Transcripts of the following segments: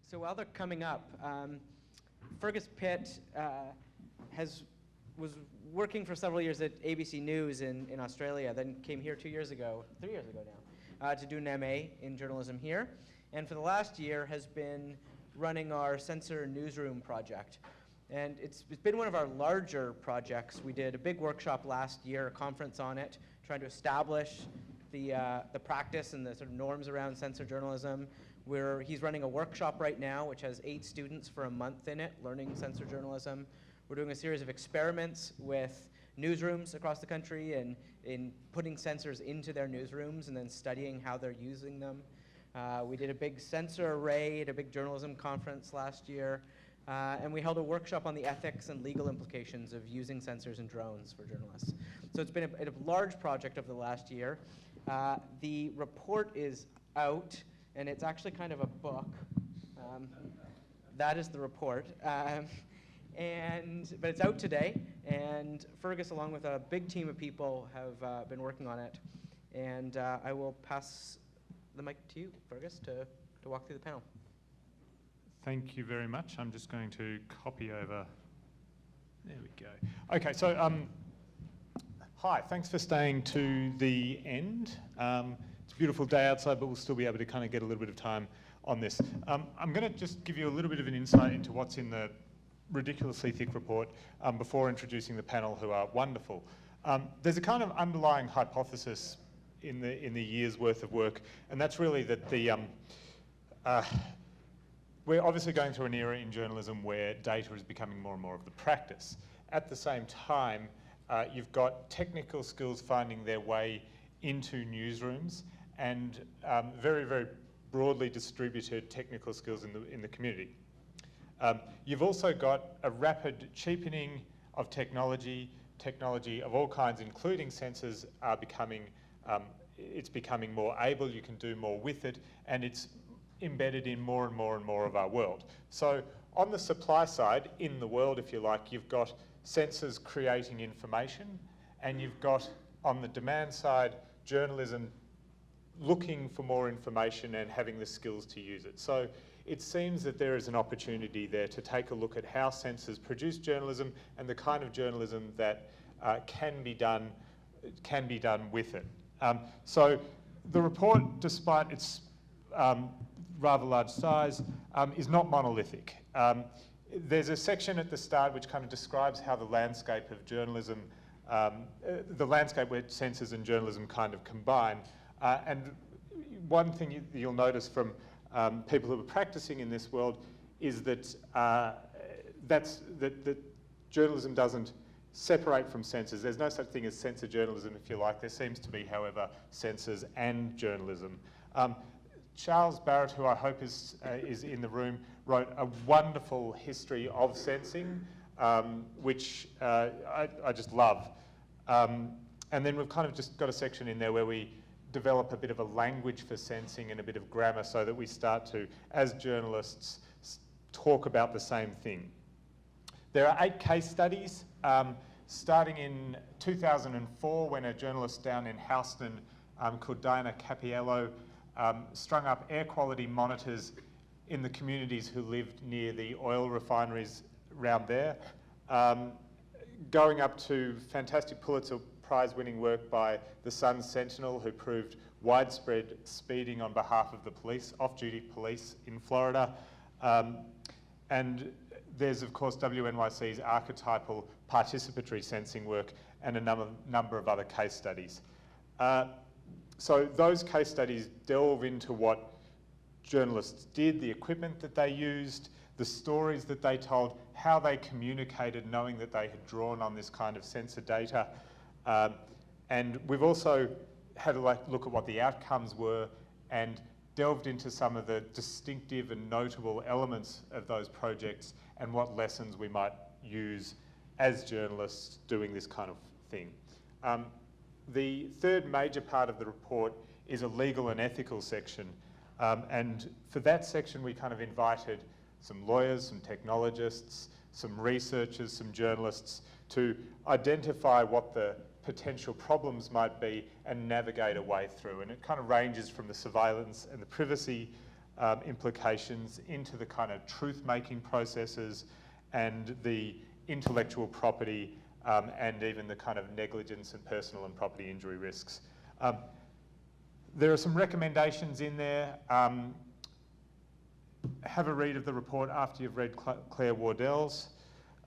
So while they're coming up, Fergus Pitt was working for several years at ABC News in Australia, then came here 3 years ago now, to do an MA in journalism here. And for the last year has been running our Censor Newsroom project. And it's been one of our larger projects. We did a big workshop last year, a conference on it, trying to establish the practice and the sort of norms around censor journalism. He's running a workshop right now, which has 8 students for a month in it, learning censor journalism. We're doing a series of experiments with newsrooms across the country and in putting censors into their newsrooms and then studying how they're using them. We did a big censor array at a big journalism conference last year. And we held a workshop on the ethics and legal implications of using sensors and drones for journalists. So it's been a large project over the last year. The report is out, and it's actually kind of a book. That is the report. But it's out today, and Fergus, along with a big team of people, have been working on it. And I will pass the mic to you, Fergus, to walk through the panel. Thank you very much. I'm just going to copy over. There we go. Okay, so hi, thanks for staying to the end. It's a beautiful day outside, but we'll still be able to kind of get a little bit of time on this. I'm going to just give you a little bit of an insight into what's in the ridiculously thick report before introducing the panel, who are wonderful. There's a kind of underlying hypothesis in the year's worth of work, and that's really that we're obviously going through an era in journalism where data is becoming more and more of the practice. At the same time, you've got technical skills finding their way into newsrooms and very, very broadly distributed technical skills in the community. You've also got a rapid cheapening of technology of all kinds, including sensors, are becoming, it's becoming more able, you can do more with it, and it's embedded in more and more and more of our world. So on the supply side, in the world, if you like, you've got sensors creating information, and you've got, on the demand side, journalism looking for more information and having the skills to use it. So it seems that there is an opportunity there to take a look at how sensors produce journalism and the kind of journalism that can be done with it. So the report, despite its rather large size, is not monolithic. There's a section at the start which kind of describes how the landscape of journalism, the landscape where sensors and journalism kind of combine. And one thing you'll notice from people who are practicing in this world is that that journalism doesn't separate from sensors. There's no such thing as censor journalism, if you like. There seems to be, however, sensors and journalism. Charles Barrett, who I hope is in the room, wrote a wonderful history of sensing, which I just love. And then we've kind of just got a section in there where we develop a bit of a language for sensing and a bit of grammar so that we start to, as journalists, talk about the same thing. There are 8 case studies, starting in 2004 when a journalist down in Houston called Diana Capiello strung up air quality monitors in the communities who lived near the oil refineries around there, going up to fantastic Pulitzer Prize-winning work by the Sun Sentinel, who proved widespread speeding on behalf of the police, off-duty police in Florida. And there's, of course, WNYC's archetypal participatory sensing work and a number of other case studies. So those case studies delve into what journalists did, the equipment that they used, the stories that they told, how they communicated knowing that they had drawn on this kind of sensor data. And we've also had a look at what the outcomes were and delved into some of the distinctive and notable elements of those projects and what lessons we might use as journalists doing this kind of thing. The third major part of the report is a legal and ethical section. And for that section, we kind of invited some lawyers, some technologists, some researchers, some journalists to identify what the potential problems might be and navigate a way through. And it kind of ranges from the surveillance and the privacy implications into the kind of truth-making processes and the intellectual property and even the kind of negligence and personal and property injury risks. There are some recommendations in there. Have a read of the report after you've read Claire Wardell's.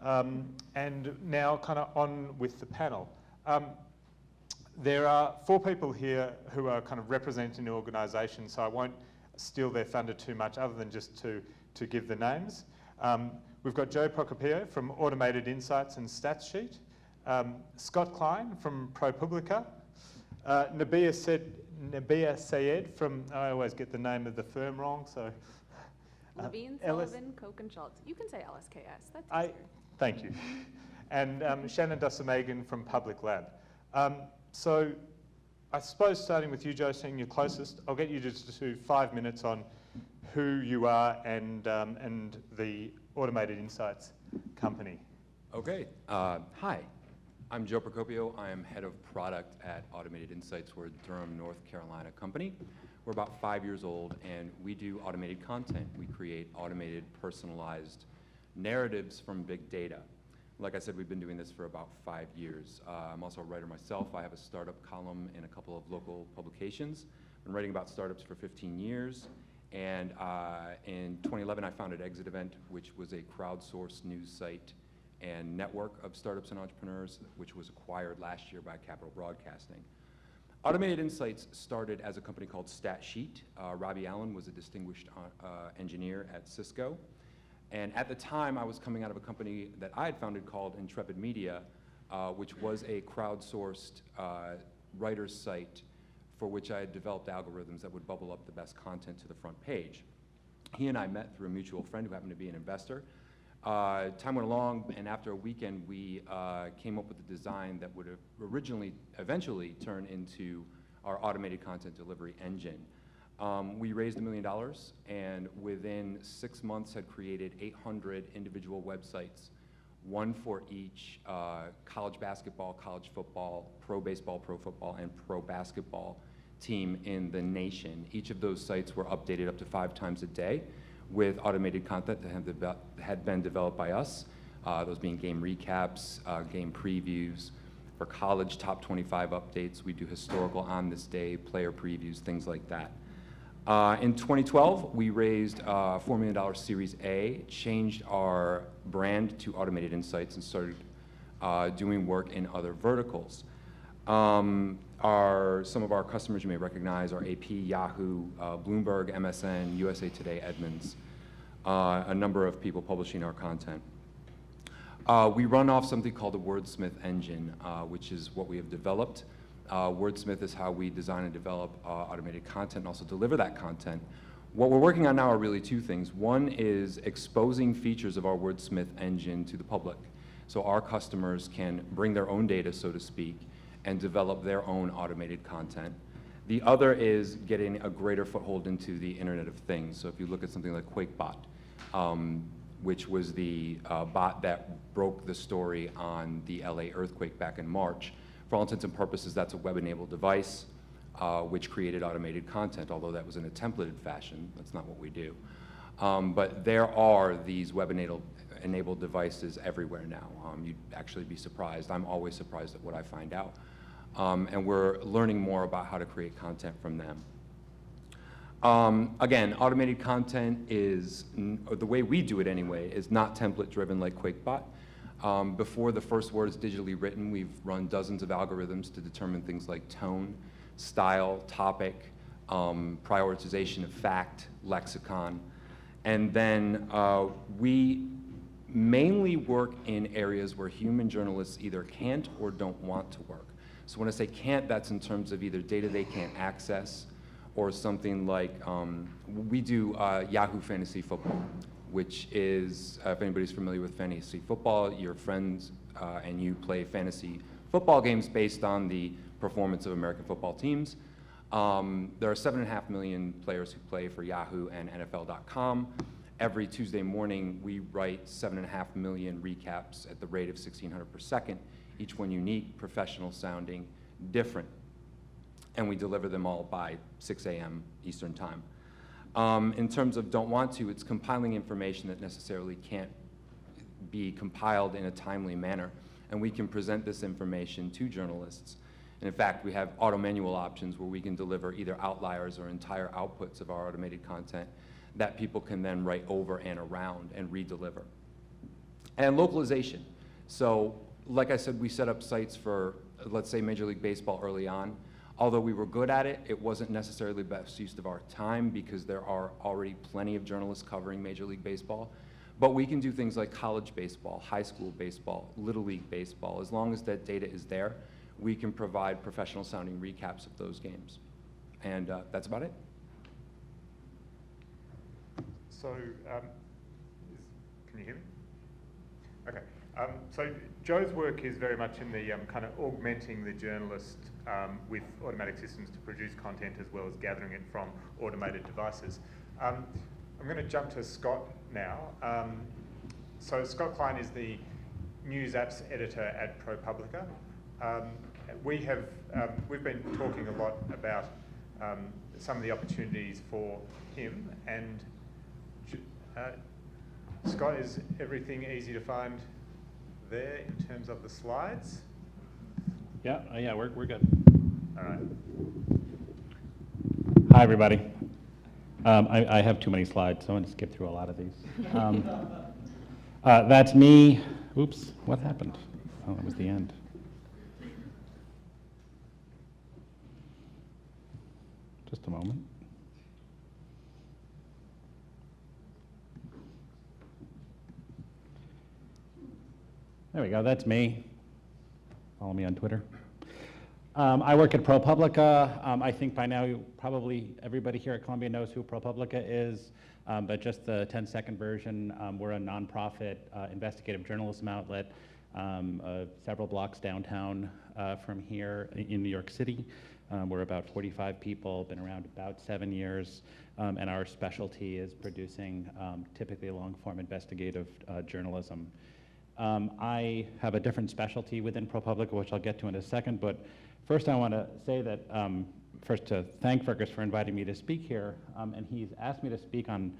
And now kind of on with the panel. There are 4 people here who are kind of representing the organisation, so I won't steal their thunder too much other than just to give the names. We've got Joe Procopio from Automated Insights and Statsheet, Scott Klein from ProPublica, Nabiha Syed from, I always get the name of the firm wrong, so. Levine, Sullivan, Koch, and Schulz. You can say LSKS, that's easier. Thank you. And Shannon Dosemagen from Public Lab. So I suppose starting with you, Joe, seeing you're closest, I'll get you just to do 5 minutes on who you are and the Automated Insights company. Okay. Hi, I'm Joe Procopio. I am head of product at Automated Insights. We're a Durham, North Carolina company. We're about 5 years old, and we do automated content. We create automated, personalized narratives from big data. Like I said, we've been doing this for about 5 years. I'm also a writer myself. I have a startup column in a couple of local publications. I've been writing about startups for 15 years. And in 2011, I founded Exit Event, which was a crowdsourced news site and network of startups and entrepreneurs, which was acquired last year by Capital Broadcasting. Automated Insights started as a company called Statsheet. Robbie Allen was a distinguished engineer at Cisco. And at the time, I was coming out of a company that I had founded called Intrepid Media, which was a crowdsourced writer's site for which I had developed algorithms that would bubble up the best content to the front page. He and I met through a mutual friend who happened to be an investor. Time went along, and after a weekend, we came up with a design that would eventually turn into our automated content delivery engine. We raised $1 million, and within 6 months had created 800 individual websites, one for each college basketball, college football, pro baseball, pro football, and pro basketball team in the nation. Each of those sites were updated up to 5 times a day with automated content that had been developed by us, those being game recaps, game previews. For college top 25 updates, we do historical on this day, player previews, things like that. In 2012, we raised a $4 million Series A, changed our brand to Automated Insights, and started doing work in other verticals. Some of our customers you may recognize are AP, Yahoo, Bloomberg, MSN, USA Today, Edmunds, a number of people publishing our content. We run off something called the Wordsmith engine, which is what we have developed. Wordsmith is how we design and develop automated content and also deliver that content. What we're working on now are really 2 things. One is exposing features of our Wordsmith engine to the public, so our customers can bring their own data, so to speak, and develop their own automated content. The other is getting a greater foothold into the Internet of Things. So if you look at something like QuakeBot, which was the bot that broke the story on the LA earthquake back in March, for all intents and purposes, that's a web-enabled device which created automated content, although that was in a templated fashion. That's not what we do. But there are these web-enabled devices everywhere now. You'd actually be surprised. I'm always surprised at what I find out. And we're learning more about how to create content from them. Again, automated content is, the way we do it anyway, is not template-driven like QuakeBot. Before the first word is digitally written, we've run dozens of algorithms to determine things like tone, style, topic, prioritization of fact, lexicon. And then we mainly work in areas where human journalists either can't or don't want to work. So when I say can't, that's in terms of either data they can't access or something like, we do Yahoo Fantasy Football, which is, if anybody's familiar with fantasy football, your friends and you play fantasy football games based on the performance of American football teams. There are 7.5 million players who play for Yahoo and NFL.com. Every Tuesday morning, we write 7.5 million recaps at the rate of 1,600 per second, each one unique, professional sounding, different. And we deliver them all by 6 a.m. Eastern time. In terms of don't want to, it's compiling information that necessarily can't be compiled in a timely manner, and we can present this information to journalists. And in fact, we have auto manual options where we can deliver either outliers or entire outputs of our automated content that people can then write over and around and redeliver. And localization. So, like I said, we set up sites for, let's say, Major League Baseball early on. Although we were good at it, it wasn't necessarily the best use of our time because there are already plenty of journalists covering Major League Baseball. But we can do things like college baseball, high school baseball, Little League baseball. As long as that data is there, we can provide professional sounding recaps of those games. And that's about it. So, can you hear me? Okay. So Joe's work is very much in the kind of augmenting the journalist with automatic systems to produce content as well as gathering it from automated devices. I'm going to jump to Scott now. So Scott Klein is the news apps editor at ProPublica. We've been talking a lot about some of the opportunities for him, and Scott, is everything easy to find there in terms of the slides? Yeah, yeah, we're good. All right. Hi, everybody. I have too many slides, so I'm going to skip through a lot of these. That's me. Oops, what happened? Oh, that was the end. Just a moment. There we go, that's me. Follow me on Twitter. I work at ProPublica. I think by now probably everybody here at Columbia knows who ProPublica is, but just the 10-second version, we're a nonprofit investigative journalism outlet several blocks downtown from here in New York City. We're about 45 people, been around about 7 years, and our specialty is producing typically long-form investigative journalism. I have a different specialty within ProPublica, which I'll get to in a second, but first I want to say that, first to thank Fergus for inviting me to speak here, and he's asked me to speak on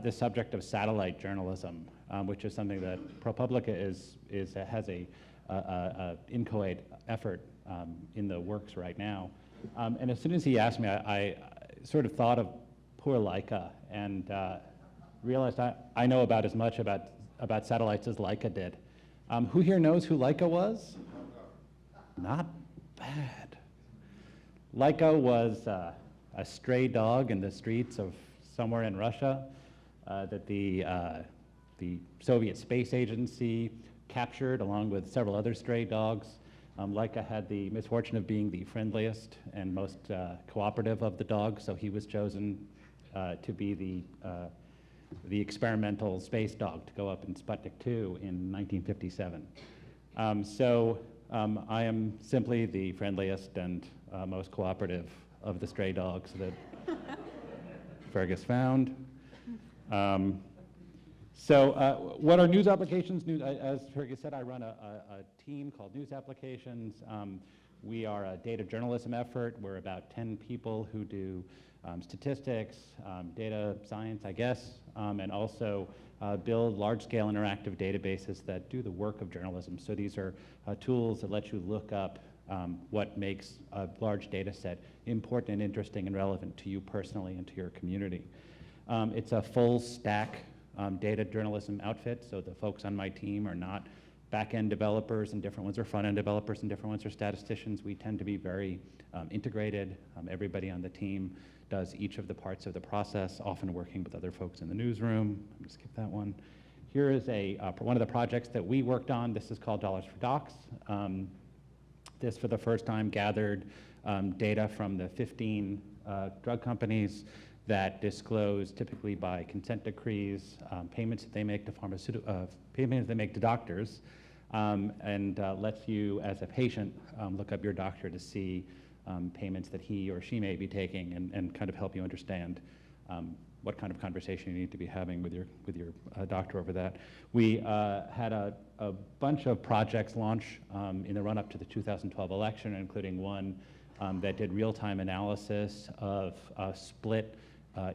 the subject of satellite journalism, which is something that ProPublica has a inchoate effort in the works right now. And as soon as he asked me, I sort of thought of poor Leica and realized I know about as much about satellites as Leica did. Who here knows who Leica was? Not bad. Leica was a stray dog in the streets of somewhere in Russia that the Soviet Space Agency captured along with several other stray dogs. Leica had the misfortune of being the friendliest and most cooperative of the dogs, so he was chosen to be the experimental space dog to go up in Sputnik 2 in 1957. I am simply the friendliest and most cooperative of the stray dogs that Fergus found. What are news applications? As Fergus said, I run a team called News Applications. We are a data journalism effort. We're about 10 people who do statistics, data science, I guess, and also build large-scale interactive databases that do the work of journalism. So these are tools that let you look up what makes a large data set important and interesting and relevant to you personally and to your community. It's a full stack data journalism outfit, so the folks on my team are not back-end developers and different ones are front-end developers and different ones are statisticians. We tend to be very integrated. Everybody on the team does each of the parts of the process, often working with other folks in the newsroom. I'm gonna skip that one. Here is one of the projects that we worked on. This is called Dollars for Docs. This, for the first time, gathered data from the 15 drug companies that disclose, typically by consent decrees, payments that they make to payments they make to doctors, and lets you, as a patient, look up your doctor to see payments that he or she may be taking, and kind of help you understand what kind of conversation you need to be having with your doctor over that. We had a bunch of projects launch in the run-up to the 2012 election, including one that did real-time analysis of split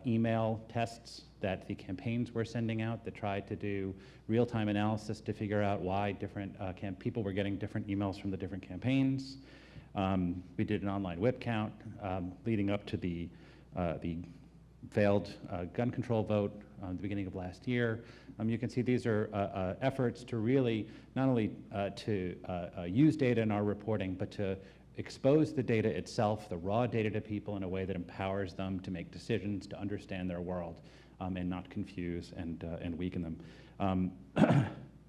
email tests that the campaigns were sending out that tried to do real-time analysis to figure out why different people were getting different emails from the different campaigns. We did an online whip count leading up to the failed gun control vote at the beginning of last year. You can see these are efforts to really not only to use data in our reporting, but to expose the data itself, the raw data, to people in a way that empowers them to make decisions, to understand their world, and not confuse and weaken them.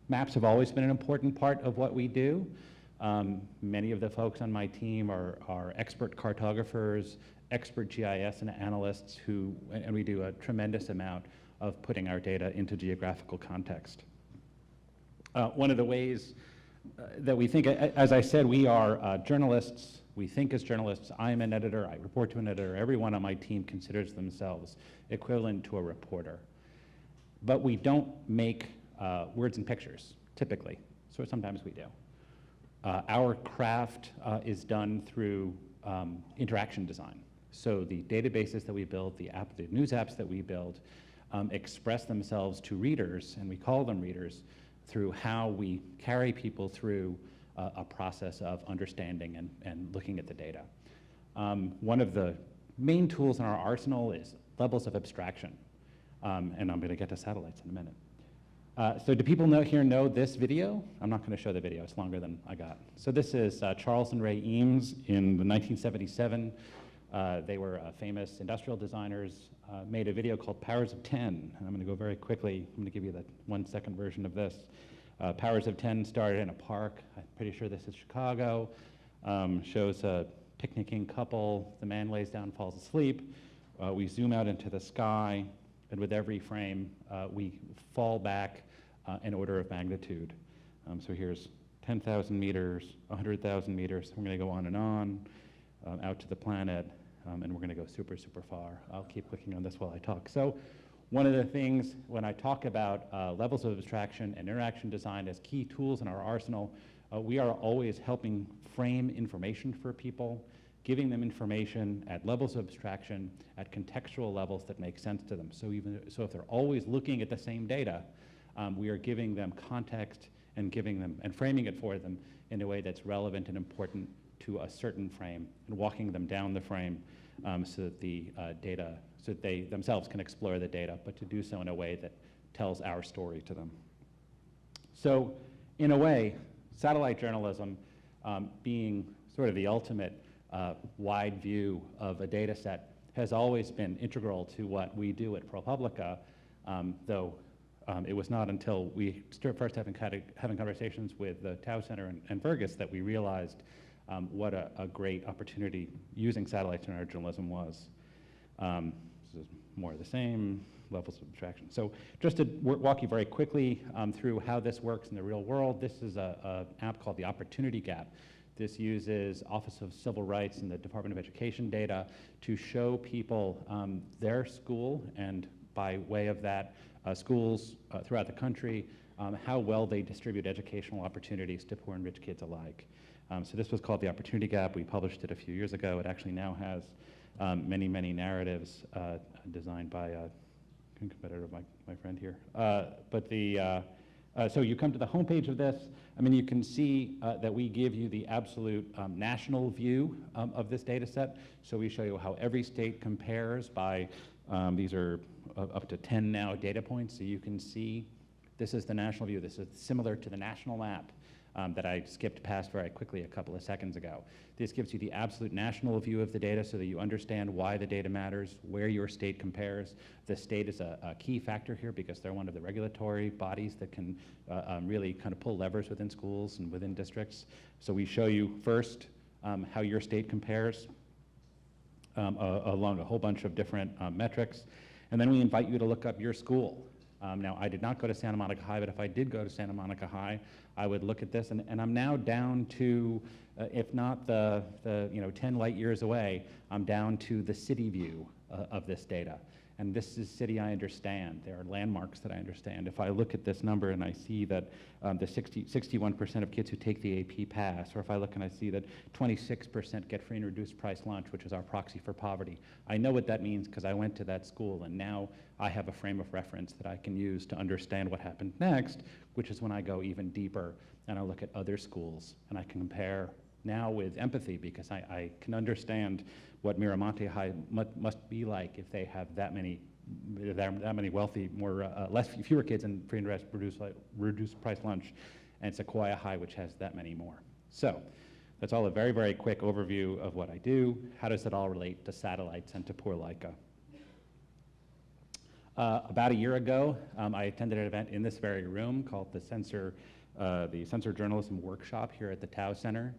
Maps have always been an important part of what we do. Many of the folks on my team are expert cartographers, expert GIS and analysts and we do a tremendous amount of putting our data into geographical context. One of the ways that we think, as I said, we are journalists. We think as journalists. I'm an editor. I report to an editor. Everyone on my team considers themselves equivalent to a reporter. But we don't make words and pictures, typically. So sometimes we do. Our craft is done through interaction design. So the databases that we build, the news apps that we build, express themselves to readers, and we call them readers, through how we carry people through a process of understanding and looking at the data. One of the main tools in our arsenal is levels of abstraction. And I'm going to get to satellites in a minute. So do people here know this video? I'm not going to show the video. It's longer than I got. So this is Charles and Ray Eames in 1977. They were famous industrial designers, made a video called Powers of 10. And I'm going to go very quickly. I'm going to give you the 1-second version of this. Powers of 10 started in a park. I'm pretty sure this is Chicago. Shows a picnicking couple. The man lays down, falls asleep. We zoom out into the sky, and with every frame, we fall back an order of magnitude. So here's 10,000 meters, 100,000 meters. We're going to go on, out to the planet, and we're going to go super, super far. I'll keep clicking on this while I talk. So one of the things when I talk about levels of abstraction and interaction design as key tools in our arsenal, we are always helping frame information for people, giving them information at levels of abstraction, at contextual levels that make sense to them. So if they're always looking at the same data, we are giving them context and giving them and framing it for them in a way that's relevant and important to a certain frame, and walking them down the frame so that the so that they themselves can explore the data, but to do so in a way that tells our story to them. So in a way, satellite journalism being sort of the ultimate wide view of a data set has always been integral to what we do at ProPublica, though it was not until we first having conversations with the Tau Center and Fergus that we realized what a great opportunity using satellites in our journalism was. This is more of the same, levels of abstraction. So just to walk you very quickly through how this works in the real world, this is an app called the Opportunity Gap. This uses Office of Civil Rights and the Department of Education data to show people their school, and by way of that, schools throughout the country, how well they distribute educational opportunities to poor and rich kids alike. So this was called the Opportunity Gap. We published it a few years ago. It actually now has many, many narratives designed by a competitor of my friend here. So you come to the homepage of this. I mean, you can see that we give you the absolute national view of this data set. So we show you how every state compares by, these are up to 10 now data points. So you can see this is the national view. This is similar to the national map that I skipped past very quickly a couple of seconds ago. This gives you the absolute national view of the data so that you understand why the data matters, where your state compares. The state is a key factor here because they're one of the regulatory bodies that can really kind of pull levers within schools and within districts. So we show you first how your state compares along a whole bunch of different metrics. And then we invite you to look up your school. Now, I did not go to Santa Monica High, but if I did go to Santa Monica High, I would look at this, and I'm now down to, if not the 10 light years away, I'm down to the city view of this data. And this is a city I understand. There are landmarks that I understand. If I look at this number and I see that the 61% of kids who take the AP pass, or if I look and I see that 26% get free and reduced price lunch, which is our proxy for poverty, I know what that means because I went to that school, and now I have a frame of reference that I can use to understand what happened next, which is when I go even deeper and I look at other schools and I can compare now with empathy, because I can understand what Miramonte High must be like if they have that many wealthy, fewer kids in free and reduced price lunch, and Sequoia High, which has that many more. So that's all a very, very quick overview of what I do. How does it all relate to satellites and to poor Leica? About a year ago, I attended an event in this very room called the Sensor Journalism Workshop here at the Tao Center.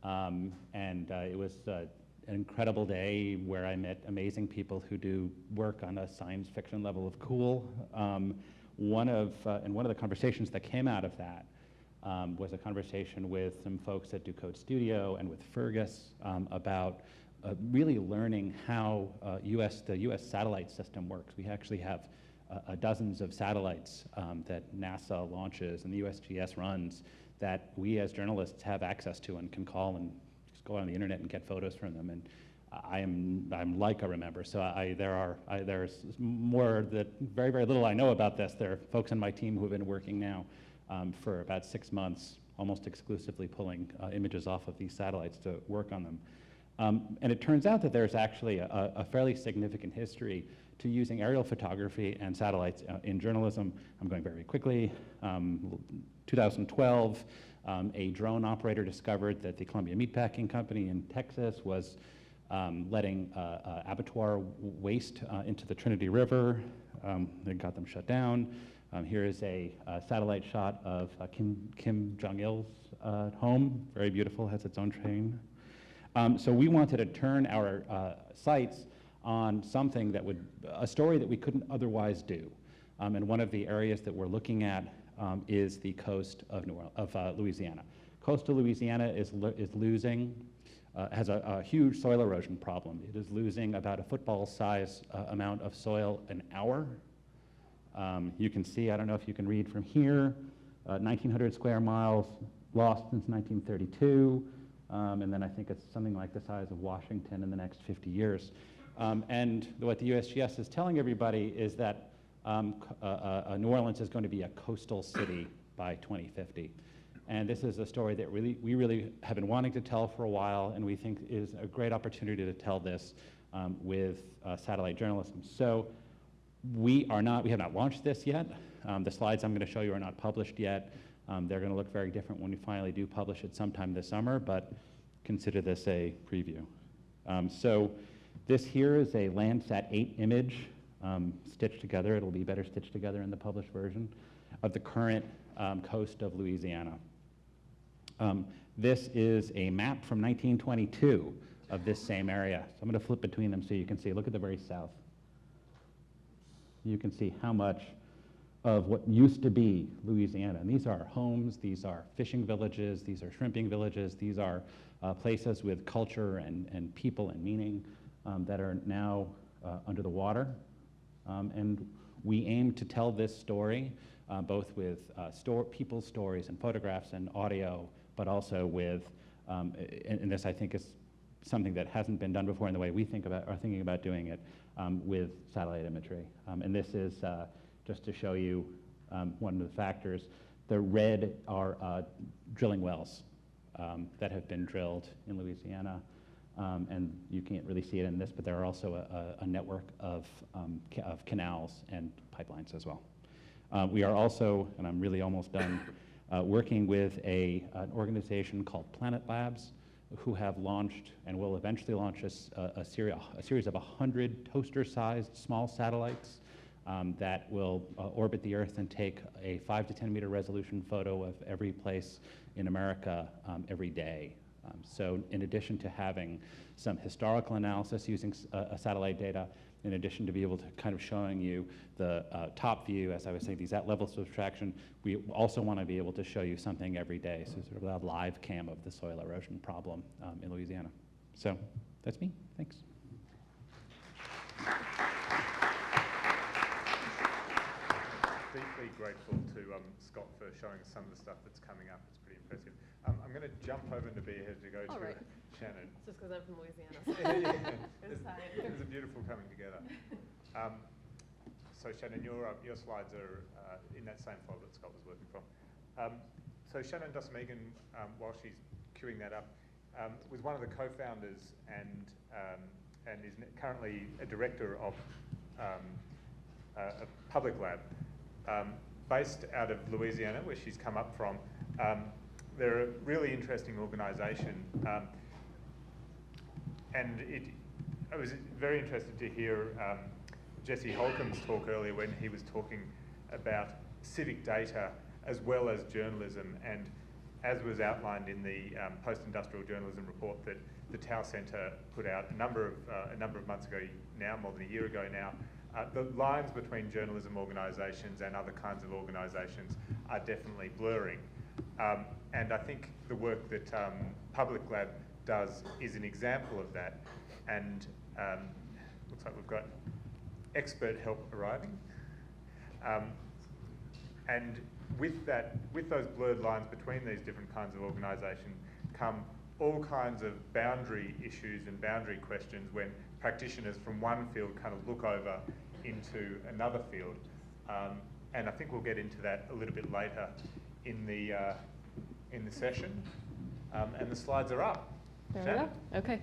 It was an incredible day where I met amazing people who do work on a science fiction level of cool. One of the conversations that came out of that was a conversation with some folks at Code Studio and with Fergus about really learning how the US satellite system works. We actually have dozens of satellites that NASA launches and the USGS runs that we as journalists have access to and can call and just go on the internet and get photos from them. And I'm like a remember, so there's more that very, very little I know about this. There are folks on my team who have been working now for about 6 months, almost exclusively pulling images off of these satellites to work on them. And it turns out that there's actually a fairly significant history to using aerial photography and satellites in journalism. I'm going very quickly. 2012, a drone operator discovered that the Columbia Meatpacking Company in Texas was letting abattoir waste into the Trinity River. They got them shut down. Here is a satellite shot of Kim Jong-il's home. Very beautiful, has its own train. So we wanted to turn our sights on something that a story that we couldn't otherwise do. And one of the areas that we're looking at is the coast of Louisiana. Coastal Louisiana is losing, has a huge soil erosion problem. It is losing about a football-size amount of soil an hour. You can see, I don't know if you can read from here, 1,900 square miles lost since 1932. And then I think it's something like the size of Washington in the next 50 years. And what the USGS is telling everybody is that New Orleans is going to be a coastal city by 2050. And this is a story that we really have been wanting to tell for a while, and we think is a great opportunity to tell this with satellite journalism. So we have not launched this yet. The slides I'm going to show you are not published yet. They're going to look very different when we finally do publish it sometime this summer, but consider this a preview. So this here is a Landsat 8 image stitched together. It'll be better stitched together in the published version of the current coast of Louisiana. This is a map from 1922 of this same area. So I'm going to flip between them so you can see. Look at the very south. You can see how much of what used to be Louisiana. And these are homes, these are fishing villages, these are shrimping villages, these are places with culture and people and meaning that are now under the water. And we aim to tell this story both with people's stories and photographs and audio, but also with, and this I think is something that hasn't been done before in the way we are thinking about doing it, with satellite imagery. And this is just to show you one of the factors. The red are drilling wells that have been drilled in Louisiana. And you can't really see it in this, but there are also a network of canals and pipelines as well. We are also, and I'm really almost done, working with an organization called Planet Labs, who have launched and will eventually launch a series of 100 toaster-sized small satellites that will orbit the Earth and take a 5 to 10 meter resolution photo of every place in America every day. So in addition to having some historical analysis using satellite data, in addition to be able to kind of showing you the top view, as I was saying, these at levels of abstraction, we also want to be able to show you something every day, so sort of a live cam of the soil erosion problem in Louisiana. So that's me. Thanks. grateful to Scott for showing us some of the stuff that's coming up. It's pretty impressive. I'm going to jump over Nabiha to go to Shannon. It's just because I'm from Louisiana. It's a beautiful coming together. So Shannon, your slides are in that same folder that Scott was working from. So Shannon Dosemagen, while she's queuing that up, was one of the co-founders and is currently a director of a public lab based out of Louisiana, where she's come up from. They're a really interesting organisation, and I was very interested to hear Jesse Holcomb's talk earlier when he was talking about civic data as well as journalism, and as was outlined in the post-industrial journalism report that the Tower Centre put out a number of months ago now, more than a year ago now, the lines between journalism organisations and other kinds of organisations are definitely blurring. And I think the work that Public Lab does is an example of that. And looks like we've got expert help arriving. And with those blurred lines between these different kinds of organisation come all kinds of boundary issues and boundary questions when practitioners from one field kind of look over into another field. And I think we'll get into that a little bit later in the session. And the slides are up. There we go. Okay.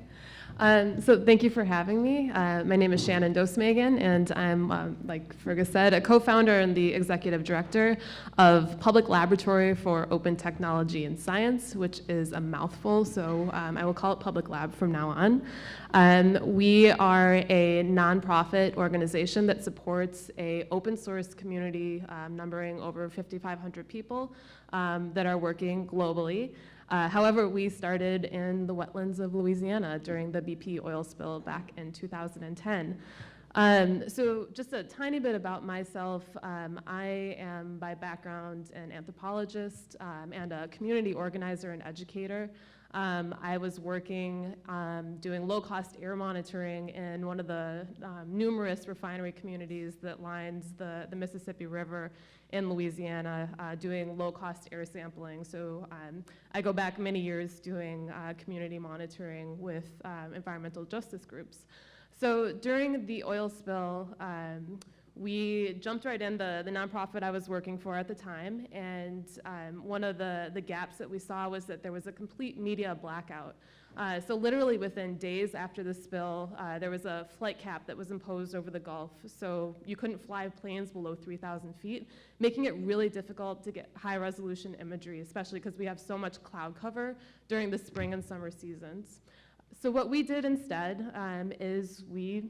So thank you for having me. My name is Shannon Dosemagen, and I'm, like Fergus said, a co-founder and the executive director of Public Laboratory for Open Technology and Science, which is a mouthful, so I will call it Public Lab from now on. We are a nonprofit organization that supports a open source community numbering over 5,500 people that are working globally. However, we started in the wetlands of Louisiana during the BP oil spill back in 2010. So just a tiny bit about myself. I am by background an anthropologist and a community organizer and educator. I was working doing low-cost air monitoring in one of the numerous refinery communities that lines the Mississippi River in Louisiana, doing low-cost air sampling. So I go back many years doing community monitoring with environmental justice groups. So during the oil spill, we jumped right in, the nonprofit I was working for at the time, and one of the gaps that we saw was that there was a complete media blackout. So literally within days after the spill, there was a flight cap that was imposed over the Gulf, so you couldn't fly planes below 3,000 feet, making it really difficult to get high-resolution imagery, especially because we have so much cloud cover during the spring and summer seasons. So what we did instead is we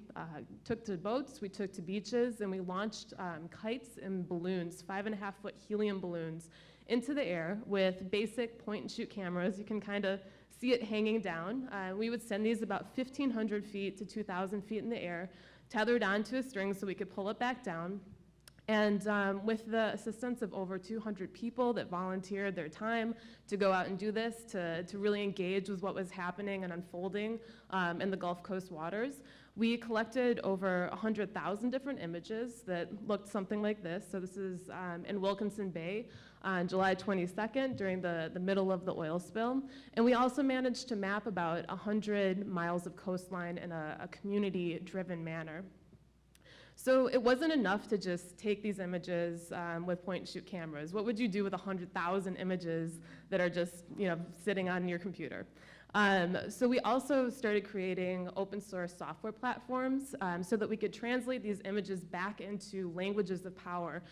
took to boats, we took to beaches, and we launched kites and balloons, 5.5-foot helium balloons, into the air with basic point-and-shoot cameras. You can kind of see it hanging down. We would send these about 1,500 feet to 2,000 feet in the air, tethered onto a string so we could pull it back down. And with the assistance of over 200 people that volunteered their time to go out and do this, to really engage with what was happening and unfolding in the Gulf Coast waters, we collected over 100,000 different images that looked something like this. So this is in Wilkinson Bay on July 22nd during the middle of the oil spill. And we also managed to map about 100 miles of coastline in a community-driven manner. So it wasn't enough to just take these images with point-and-shoot cameras. What would you do with 100,000 images that are just, sitting on your computer? So we also started creating open source software platforms so that we could translate these images back into languages of power.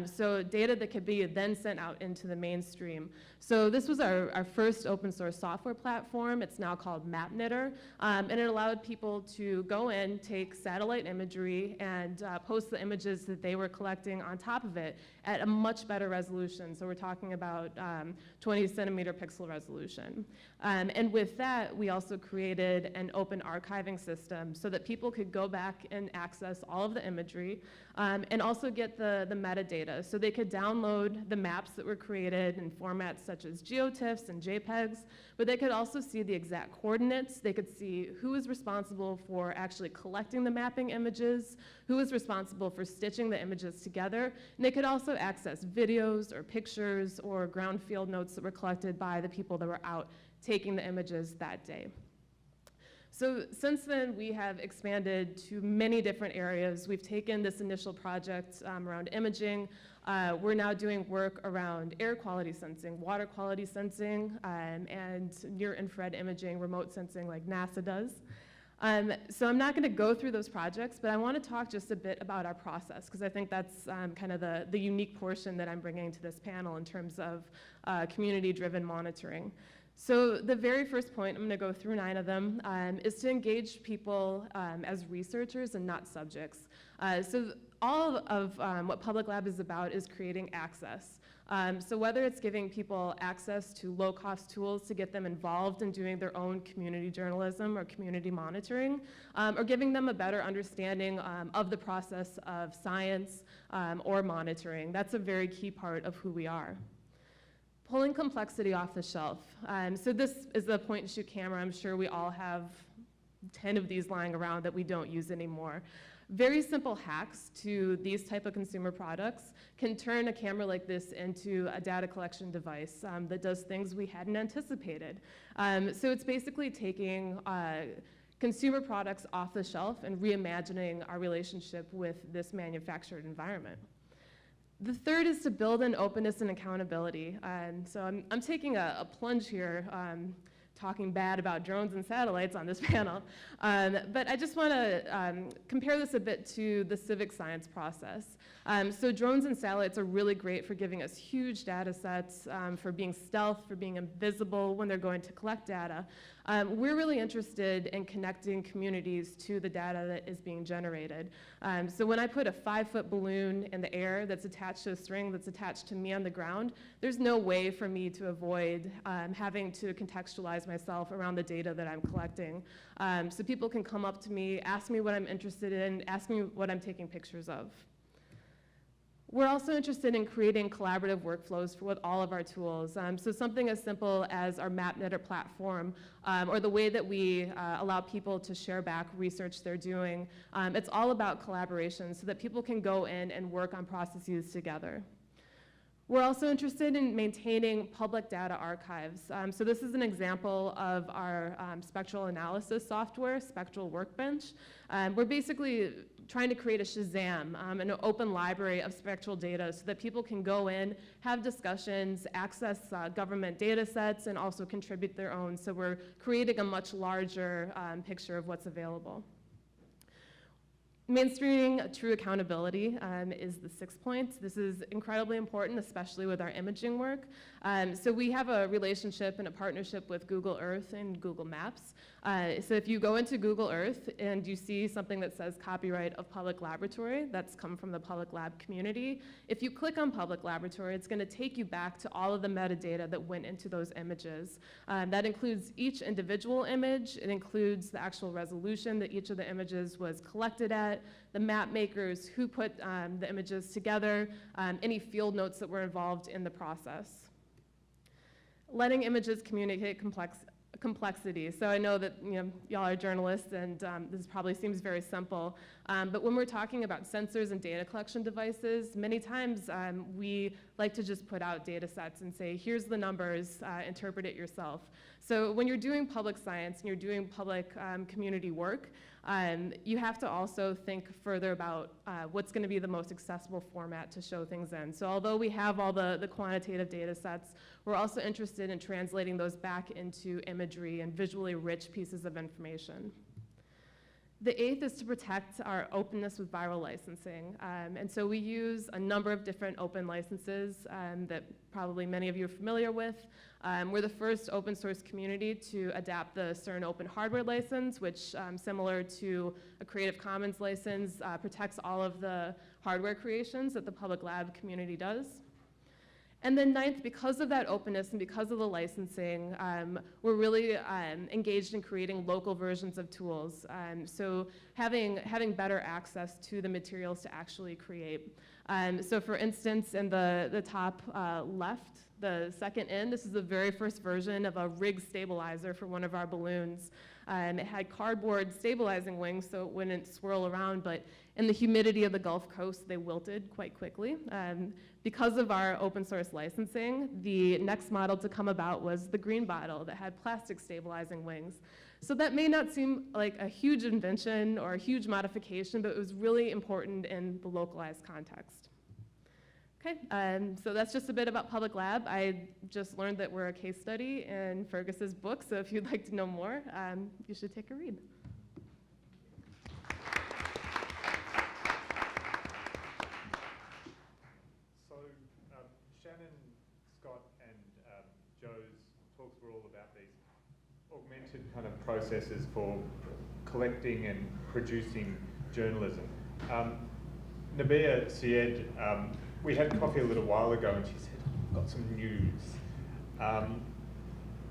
So data that could be then sent out into the mainstream. So this was our first open source software platform. It's now called MapKnitter. And it allowed people to go in, take satellite imagery, and post the images that they were collecting on top of it at a much better resolution. So we're talking about 20 centimeter pixel resolution. And with with that, we also created an open archiving system so that people could go back and access all of the imagery and also get the metadata. So they could download the maps that were created in formats such as GeoTIFFs and JPEGs, but they could also see the exact coordinates. They could see who was responsible for actually collecting the mapping images, who was responsible for stitching the images together, and they could also access videos or pictures or ground field notes that were collected by the people that were out taking the images that day. So since then, we have expanded to many different areas. We've taken this initial project around imaging. We're now doing work around air quality sensing, water quality sensing, and near-infrared imaging, remote sensing like NASA does. So I'm not going to go through those projects, but I want to talk just a bit about our process, because I think that's kind of the unique portion that I'm bringing to this panel in terms of community-driven monitoring. So the very first point, I'm going to go through 9 of them, is to engage people as researchers and not subjects. So all of what Public Lab is about is creating access. So whether it's giving people access to low-cost tools to get them involved in doing their own community journalism or community monitoring, or giving them a better understanding of the process of science or monitoring, that's a very key part of who we are. Pulling complexity off the shelf. So this is the point-and-shoot camera. I'm sure we all have 10 of these lying around that we don't use anymore. Very simple hacks to these type of consumer products can turn a camera like this into a data collection device that does things we hadn't anticipated. So it's basically taking consumer products off the shelf and reimagining our relationship with this manufactured environment. The third is to build in openness and accountability. So I'm taking a plunge here, talking bad about drones and satellites on this panel. But I just want to compare this a bit to the civic science process. So drones and satellites are really great for giving us huge data sets, for being stealth, for being invisible when they're going to collect data. We're really interested in connecting communities to the data that is being generated. So when I put a 5-foot balloon in the air that's attached to a string that's attached to me on the ground, there's no way for me to avoid having to contextualize myself around the data that I'm collecting. So people can come up to me, ask me what I'm interested in, ask me what I'm taking pictures of. We're also interested in creating collaborative workflows with all of our tools. So something as simple as our MapKnitter platform, or the way that we allow people to share back research they're doing. It's all about collaboration so that people can go in and work on processes together. We're also interested in maintaining public data archives. So this is an example of our spectral analysis software, Spectral Workbench. We're basically trying to create a Shazam, an open library of spectral data so that people can go in, have discussions, access government data sets, and also contribute their own. So we're creating a much larger picture of what's available. Mainstreaming true accountability is the 6th point. This is incredibly important, especially with our imaging work. So we have a relationship and a partnership with Google Earth and Google Maps. So if you go into Google Earth and you see something that says copyright of public laboratory, that's come from the public lab community, if you click on public laboratory, it's going to take you back to all of the metadata that went into those images. That includes each individual image. It includes the actual resolution that each of the images was collected at, the map makers, who put the images together, any field notes that were involved in the process. Letting images communicate complexity. So I know that y'all are journalists, and this probably seems very simple, but when we're talking about sensors and data collection devices, many times we like to just put out data sets and say, here's the numbers, interpret it yourself. So when you're doing public science and you're doing public community work, you have to also think further about what's going to be the most accessible format to show things in. So although we have all the quantitative data sets, we're also interested in translating those back into imagery and visually rich pieces of information. The 8th is to protect our openness with viral licensing. And so we use a number of different open licenses that probably many of you are familiar with. We're the first open source community to adapt the CERN open hardware license, which, similar to a Creative Commons license, protects all of the hardware creations that the public lab community does. And then ninth, because of that openness and because of the licensing, we're really engaged in creating local versions of tools. So having better access to the materials to actually create. So for instance, in the top left, the second in, this is the very first version of a rig stabilizer for one of our balloons. It had cardboard stabilizing wings so it wouldn't swirl around, but in the humidity of the Gulf Coast, they wilted quite quickly. Because of our open source licensing, the next model to come about was the green bottle that had plastic stabilizing wings. So that may not seem like a huge invention or a huge modification, but it was really important in the localized context. Okay, so that's just a bit about Public Lab. I just learned that we're a case study in Fergus's book, so if you'd like to know more, you should take a read. So Shannon, Scott, and Joe's talks were all about these augmented kind of processes for collecting and producing journalism. Nabiha, Syed, we had coffee a little while ago and she said, I've got some news.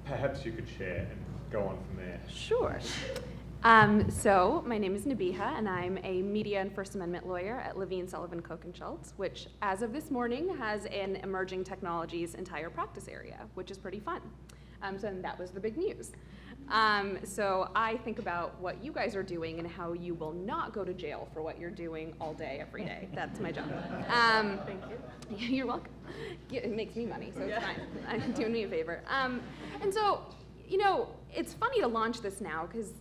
Perhaps you could share and go on from there. Sure. So my name is Nabiha, and I'm a media and First Amendment lawyer at Levine, Sullivan, Koch, and Schulz, which, as of this morning, has an emerging technologies entire practice area, which is pretty fun. So that was the big news. So I think about what you guys are doing and how you will not go to jail for what you're doing all day, every day. That's my job. Thank you. You're welcome. It makes me money, so it's fine. I'm doing me a favor. And so, you know, it's funny to launch this now because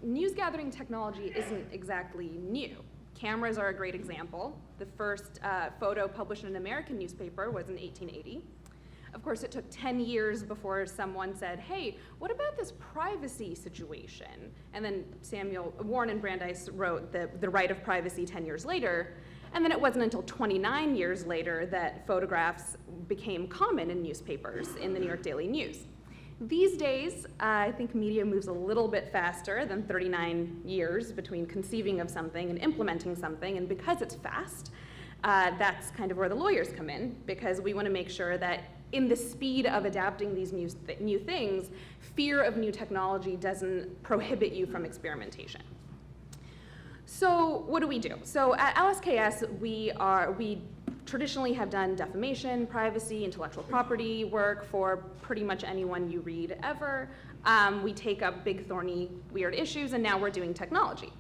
news gathering technology isn't exactly new. Cameras are a great example. The first photo published in an American newspaper was in 1880. Of course, it took 10 years before someone said, hey, what about this privacy situation? And then Warren and Brandeis wrote the Right of Privacy 10 years later. And then it wasn't until 29 years later that photographs became common in newspapers in the New York Daily News. These days, I think media moves a little bit faster than 39 years between conceiving of something and implementing something. And because it's fast, that's kind of where the lawyers come in, because we want to make sure that in the speed of adapting these new things, fear of new technology doesn't prohibit you from experimentation. So what do? So at LSKS, we traditionally have done defamation, privacy, intellectual property work for pretty much anyone you read ever. We take up big, thorny, weird issues, and now we're doing technology.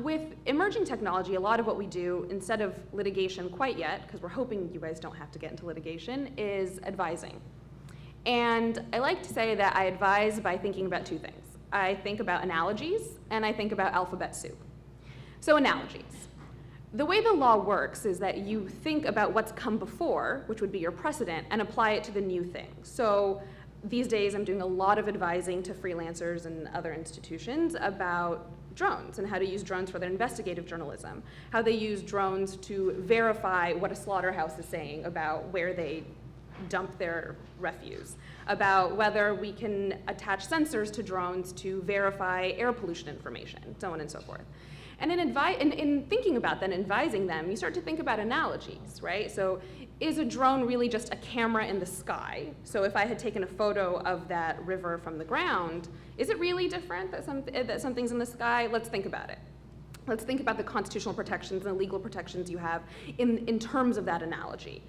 With emerging technology, a lot of what we do, instead of litigation quite yet, because we're hoping you guys don't have to get into litigation, is advising. And I like to say that I advise by thinking about two things. I think about analogies, and I think about alphabet soup. So analogies. The way the law works is that you think about what's come before, which would be your precedent, and apply it to the new thing. So these days I'm doing a lot of advising to freelancers and other institutions about drones and how to use drones for their investigative journalism, how they use drones to verify what a slaughterhouse is saying about where they dump their refuse, about whether we can attach sensors to drones to verify air pollution information, so on and so forth. And in thinking about that, advising them, you start to think about analogies, right? So is a drone really just a camera in the sky? So if I had taken a photo of that river from the ground, is it really different that something's in the sky? Let's think about it. Let's think about the constitutional protections and the legal protections you have in terms of that analogy.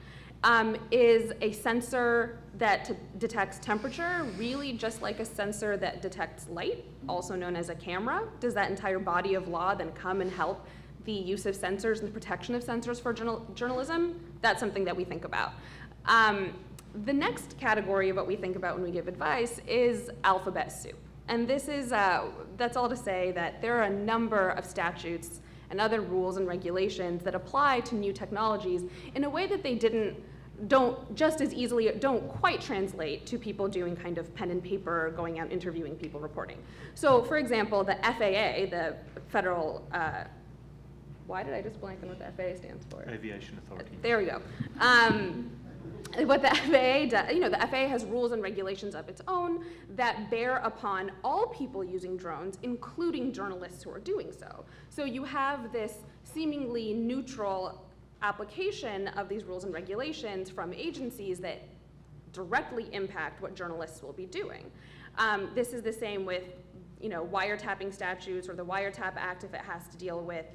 Is a sensor that detects temperature really just like a sensor that detects light, also known as a camera? Does that entire body of law then come and help the use of sensors and the protection of sensors for journalism? That's something that we think about. The next category of what we think about when we give advice is alphabet soup. And this is, that's all to say that there are a number of statutes and other rules and regulations that apply to new technologies in a way that they don't quite translate to people doing kind of pen and paper, going out interviewing people, reporting. So for example, the FAA, the federal, why did I just blank on what the FAA stands for? Aviation Authority. There we go. What the FAA does, the FAA has rules and regulations of its own that bear upon all people using drones, including journalists who are doing so. So you have this seemingly neutral application of these rules and regulations from agencies that directly impact what journalists will be doing. This is the same with wiretapping statutes or the Wiretap Act if it has to deal with,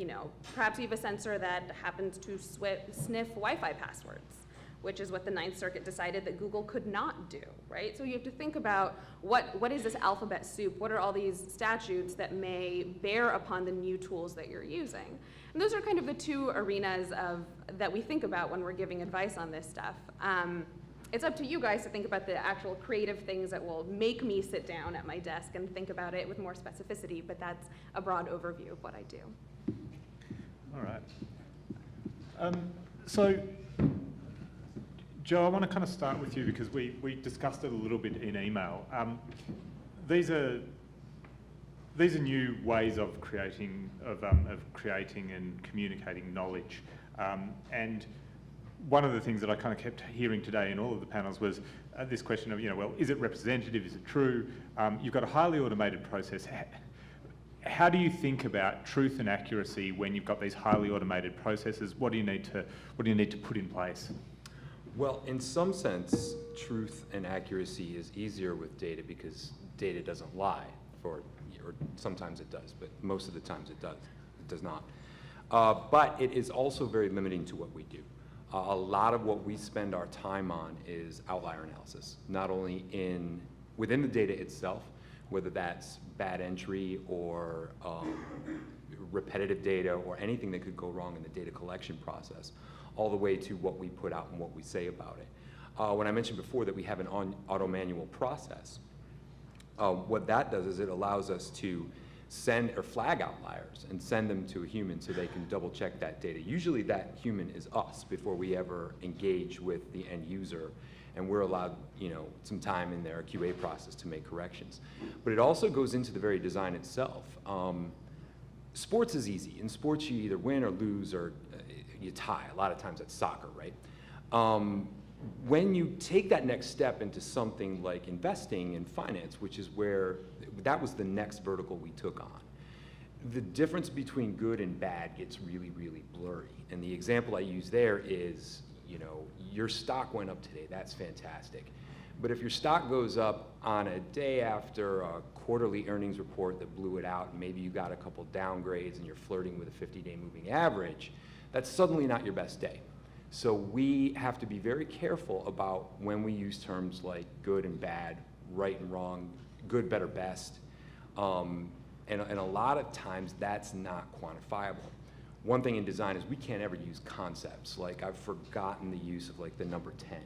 perhaps you have a censor that happens to sniff Wi-Fi passwords, which is what the Ninth Circuit decided that Google could not do, right? So you have to think about what is this alphabet soup? What are all these statutes that may bear upon the new tools that you're using? And those are kind of the two arenas that we think about when we're giving advice on this stuff. It's up to you guys to think about the actual creative things that will make me sit down at my desk and think about it with more specificity, but that's a broad overview of what I do. All right. So, Joe, I want to kind of start with you because we discussed it a little bit in email. These are new ways of creating and communicating knowledge, and one of the things that I kind of kept hearing today in all of the panels was this question of, well, is it representative? Is it true? You've got a highly automated process. How do you think about truth and accuracy when you've got these highly automated processes? What do you need to put in place? Well, in some sense, truth and accuracy is easier with data because data doesn't lie, or sometimes it does, but most of the times it does not. But it is also very limiting to what we do. A lot of what we spend our time on is outlier analysis, not only within the data itself, whether that's bad entry or repetitive data or anything that could go wrong in the data collection process, all the way to what we put out and what we say about it. When I mentioned before that we have an auto manual process, what that does is it allows us to send or flag outliers and send them to a human so they can double check that data. Usually that human is us before we ever engage with the end user, and we're allowed some time in their QA process to make corrections. But it also goes into the very design itself. Sports is easy. In sports you either win or lose or you tie. A lot of times that's soccer, right? When you take that next step into something like investing in finance, which is where that was the next vertical we took on, the difference between good and bad gets really, really blurry. And the example I use there is, your stock went up today. That's fantastic. But if your stock goes up on a day after a quarterly earnings report that blew it out, and maybe you got a couple downgrades and you're flirting with a 50-day moving average, that's suddenly not your best day. So we have to be very careful about when we use terms like good and bad, right and wrong, good, better, best. And a lot of times that's not quantifiable. One thing in design is we can't ever use concepts. Like I've forgotten the use of like the number 10.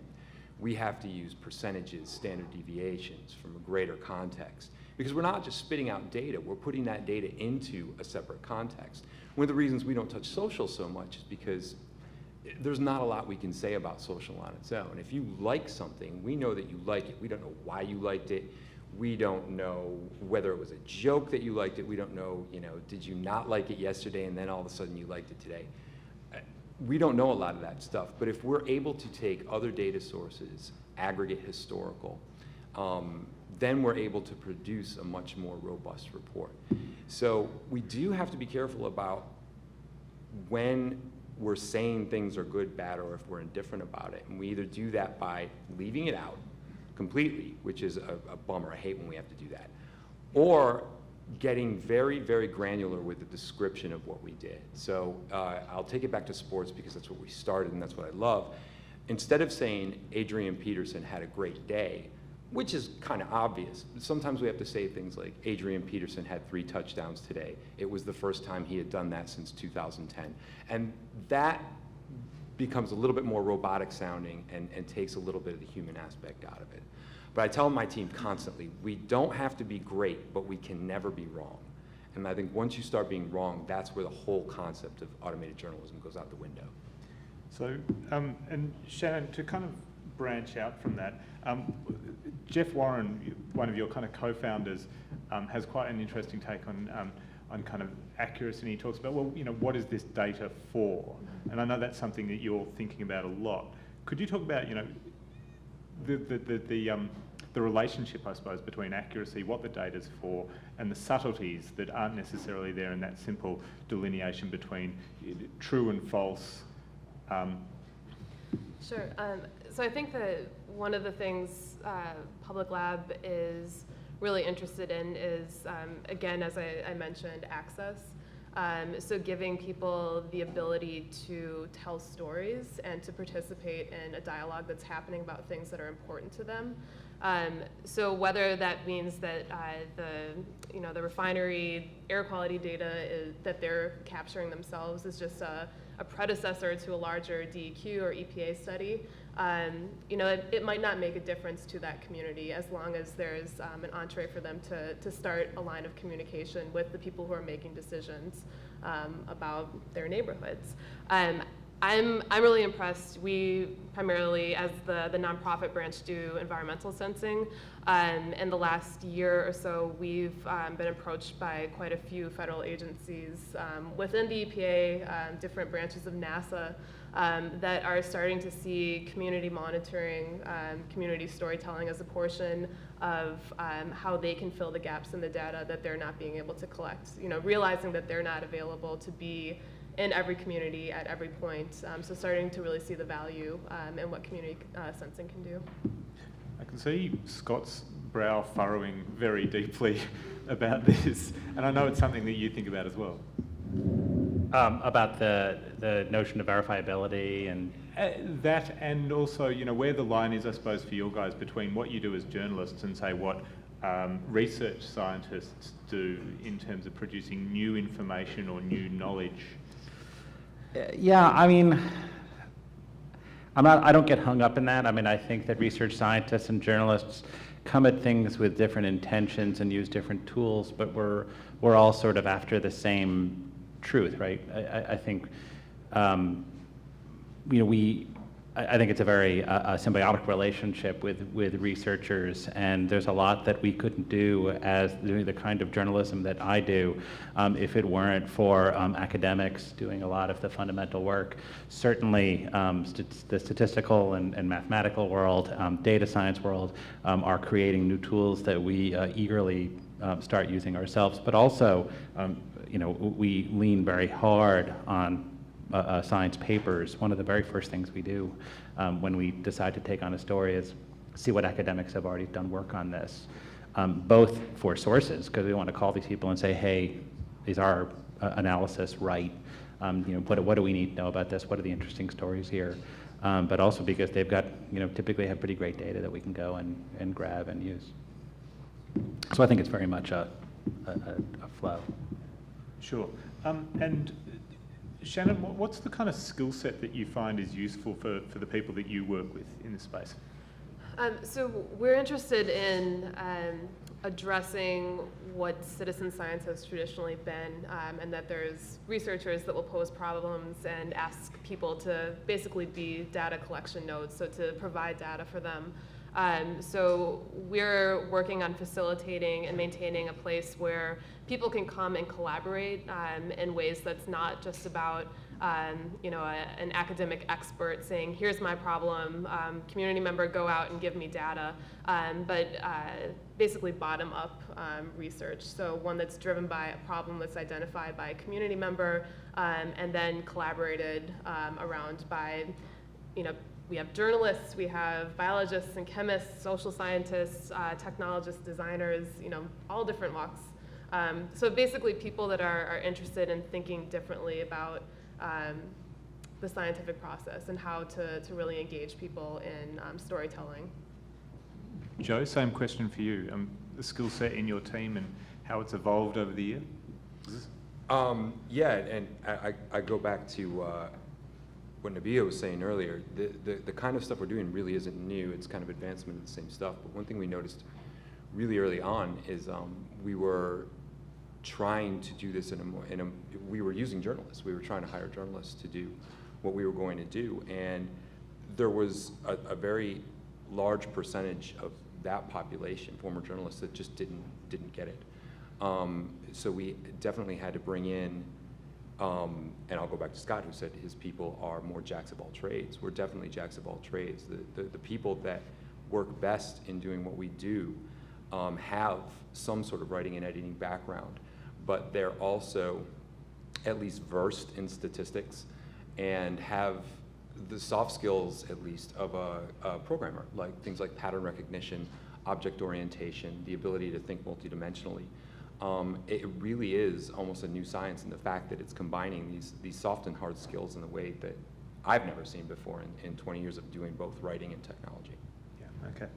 We have to use percentages, standard deviations from a greater context. Because we're not just spitting out data, we're putting that data into a separate context. One of the reasons we don't touch social so much is because there's not a lot we can say about social on its own. If you like something, we know that you like it. We don't know why you liked it. We don't know whether it was a joke that you liked it. We don't know, did you not like it yesterday and then all of a sudden you liked it today. We don't know a lot of that stuff, but if we're able to take other data sources, aggregate historical, then we're able to produce a much more robust report. So we do have to be careful about when we're saying things are good, bad, or if we're indifferent about it. And we either do that by leaving it out completely, which is a bummer. I hate when we have to do that. Or getting very, very granular with the description of what we did. So I'll take it back to sports because that's what we started and that's what I love. Instead of saying Adrian Peterson had a great day, which is kind of obvious, sometimes we have to say things like Adrian Peterson had 3 touchdowns today. It was the first time he had done that since 2010. And that becomes a little bit more robotic sounding and takes a little bit of the human aspect out of it. But I tell my team constantly, we don't have to be great, but we can never be wrong. And I think once you start being wrong, that's where the whole concept of automated journalism goes out the window. So, and Shannon, to kind of branch out from that, Jeff Warren, one of your kind of co-founders, has quite an interesting take on kind of accuracy, and he talks about, well, what is this data for? And I know that's something that you're thinking about a lot. Could you talk about, the relationship, I suppose, between accuracy, what the data's for, and the subtleties that aren't necessarily there in that simple delineation between true and false, Sure. So I think that one of the things Public Lab is really interested in is, again, as I mentioned, access. So giving people the ability to tell stories and to participate in a dialogue that's happening about things that are important to them. So whether that means that the refinery air quality data that they're capturing themselves is just a predecessor to a larger DEQ or EPA study, it might not make a difference to that community as long as there's an entree for them to start a line of communication with the people who are making decisions about their neighborhoods. I'm really impressed. We primarily, as the nonprofit branch, do environmental sensing. In the last year or so, we've been approached by quite a few federal agencies within the EPA, different branches of NASA, that are starting to see community monitoring, community storytelling as a portion of how they can fill the gaps in the data that they're not being able to collect. Realizing that they're not available to be in every community at every point. So starting to really see the value in what community sensing can do. I can see Scott's brow furrowing very deeply about this, and I know it's something that you think about as well. About the notion of verifiability and that, and also, where the line is, I suppose, for your guys between what you do as journalists and say what research scientists do in terms of producing new information or new knowledge. Yeah, I mean, I don't get hung up in that. I mean, I think that research scientists and journalists come at things with different intentions and use different tools, but we're all sort of after the same truth, right? I think, I think it's a very symbiotic relationship with researchers, and there's a lot that we couldn't do as doing the kind of journalism that I do if it weren't for academics doing a lot of the fundamental work. Certainly, the statistical and mathematical world, data science world are creating new tools that we eagerly start using ourselves, but also, we lean very hard on science papers. One of the very first things we do when we decide to take on a story is see what academics have already done work on this, both for sources, because we want to call these people and say, hey, is our analysis right? What do we need to know about this? What are the interesting stories here? But also because they've got, typically have pretty great data that we can go and grab and use. So I think it's very much a flow. Sure. And Shannon, what's the kind of skill set that you find is useful for the people that you work with in this space? So we're interested in addressing what citizen science has traditionally been, and that there's researchers that will pose problems and ask people to basically be data collection nodes, so to provide data for them. So we're working on facilitating and maintaining a place where people can come and collaborate in ways that's not just about an academic expert saying, here's my problem, community member, go out and give me data, but basically bottom-up research. So one that's driven by a problem that's identified by a community member and then collaborated around by, we have journalists, we have biologists and chemists, social scientists, technologists, designers, all different walks. So basically people that are interested in thinking differently about the scientific process and how to really engage people in storytelling. Joe, same question for you. The skill set in your team and how it's evolved over the year? Yeah, and I go back to what Nabiha was saying earlier. The kind of stuff we're doing really isn't new. It's kind of advancement of the same stuff. But one thing we noticed really early on is we were trying to do this we were using journalists. We were trying to hire journalists to do what we were going to do. And there was a very large percentage of that population, former journalists, that just didn't get it. So we definitely had to bring in, and I'll go back to Scott, who said his people are more jacks of all trades. We're definitely jacks of all trades. The people that work best in doing what we do have some sort of writing and editing background, but they're also at least versed in statistics and have the soft skills, at least, of a programmer, like things like pattern recognition, object orientation, the ability to think multidimensionally. It really is almost a new science in the fact that it's combining these soft and hard skills in a way that I've never seen before in 20 years of doing both writing and technology. Yeah, okay.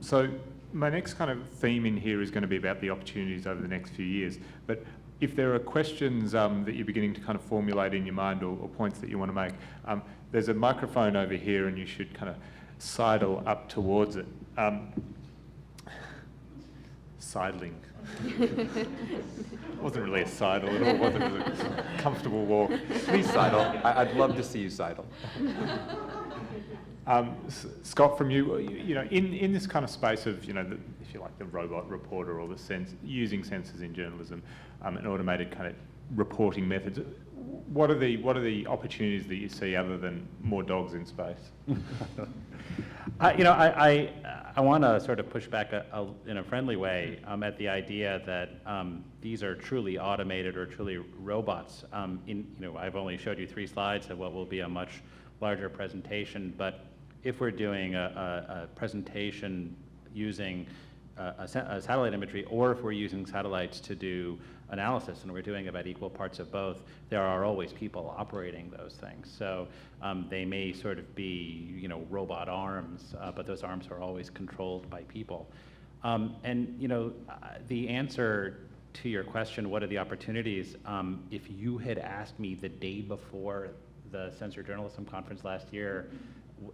So my next kind of theme in here is going to be about the opportunities over the next few years. But if there are questions that you're beginning to kind of formulate in your mind or points that you want to make, there's a microphone over here and you should kind of sidle up towards it. Sidling. It wasn't really a sidle at all, was it? It was a comfortable walk. Please sidle. I'd love to see you sidle. Scott, from you, in this kind of space of, if you like, the robot reporter or using sensors in journalism and automated kind of reporting methods, what are the opportunities that you see other than more dogs in space? I want to sort of push back in a friendly way at the idea that these are truly automated or truly robots. I've only showed you 3 slides of what will be a much larger presentation, but if we're doing a presentation using satellite imagery, or if we're using satellites to do analysis, and we're doing about equal parts of both, there are always people operating those things. So they may sort of be, robot arms, but those arms are always controlled by people. The answer to your question, what are the opportunities? If you had asked me the day before the Sensor Journalism Conference last year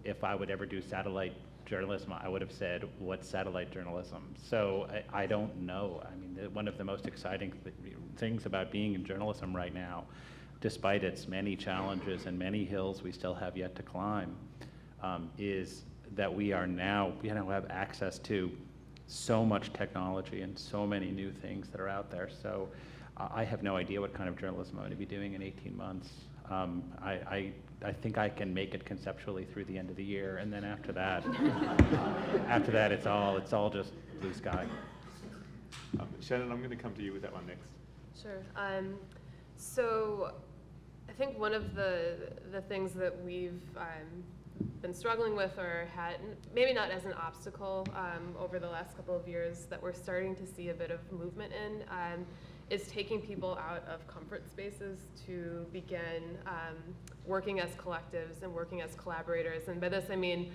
if I would ever do satellite journalism, I would have said, what's satellite journalism? So I don't know. I mean, one of the most exciting things about being in journalism right now, despite its many challenges and many hills we still have yet to climb, is that we now have access to so much technology and so many new things that are out there. So I have no idea what kind of journalism I'm going to be doing in 18 months. I think I can make it conceptually through the end of the year, and then after that, it's all just blue sky. Shannon, I'm going to come to you with that one next. Sure. So I think one of the things that we've been struggling with, or had maybe not as an obstacle over the last couple of years, that we're starting to see a bit of movement in, is taking people out of comfort spaces to begin working as collectives and working as collaborators. And by this I mean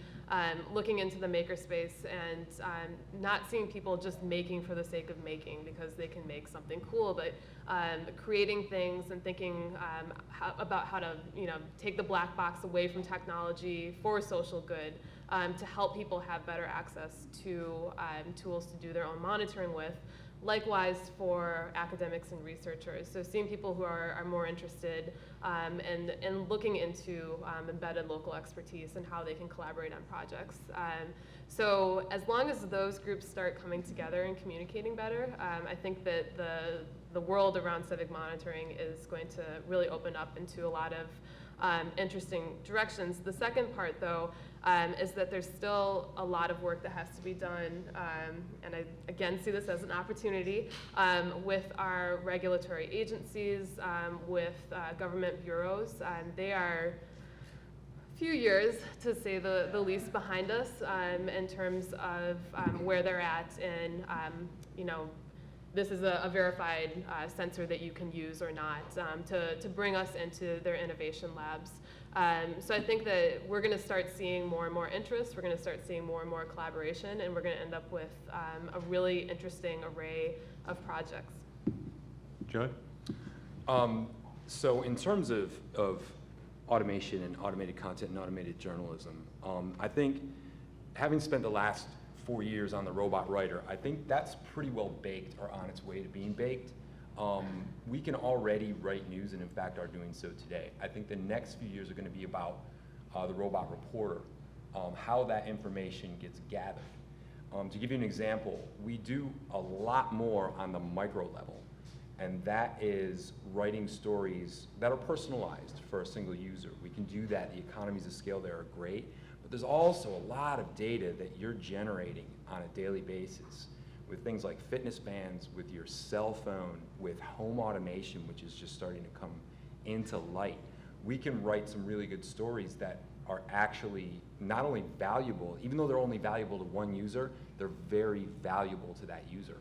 looking into the makerspace and not seeing people just making for the sake of making because they can make something cool, but creating things and thinking about how to take the black box away from technology for social good, to help people have better access to tools to do their own monitoring with. Likewise for academics and researchers. So seeing people who are more interested and looking into embedded local expertise and how they can collaborate on projects. So as long as those groups start coming together and communicating better, I think that the world around civic monitoring is going to really open up into a lot of interesting directions. The second part, though, is that there's still a lot of work that has to be done, and I again see this as an opportunity, with our regulatory agencies, with government bureaus. They are a few years, to say the least, behind us in terms of where they're at in, this is a verified sensor that you can use or not, to bring us into their innovation labs. So I think that we're going to start seeing more and more interest, we're going to start seeing more and more collaboration, and we're going to end up with a really interesting array of projects. Joe? So in terms of automation and automated content and automated journalism, I think having spent the last 4 years on the robot writer, I think that's pretty well baked or on its way to being baked. We can already write news, and in fact are doing so today. I think the next few years are going to be about the robot reporter, how that information gets gathered. To give you an example, we do a lot more on the micro level, and that is writing stories that are personalized for a single user. We can do that. The economies of scale there are great, but there's also a lot of data that you're generating on a daily basis with things like fitness bands, with your cell phone, with home automation, which is just starting to come into light. we can write some really good stories that are actually not only valuable, even though they're only valuable to one user, they're very valuable to that user.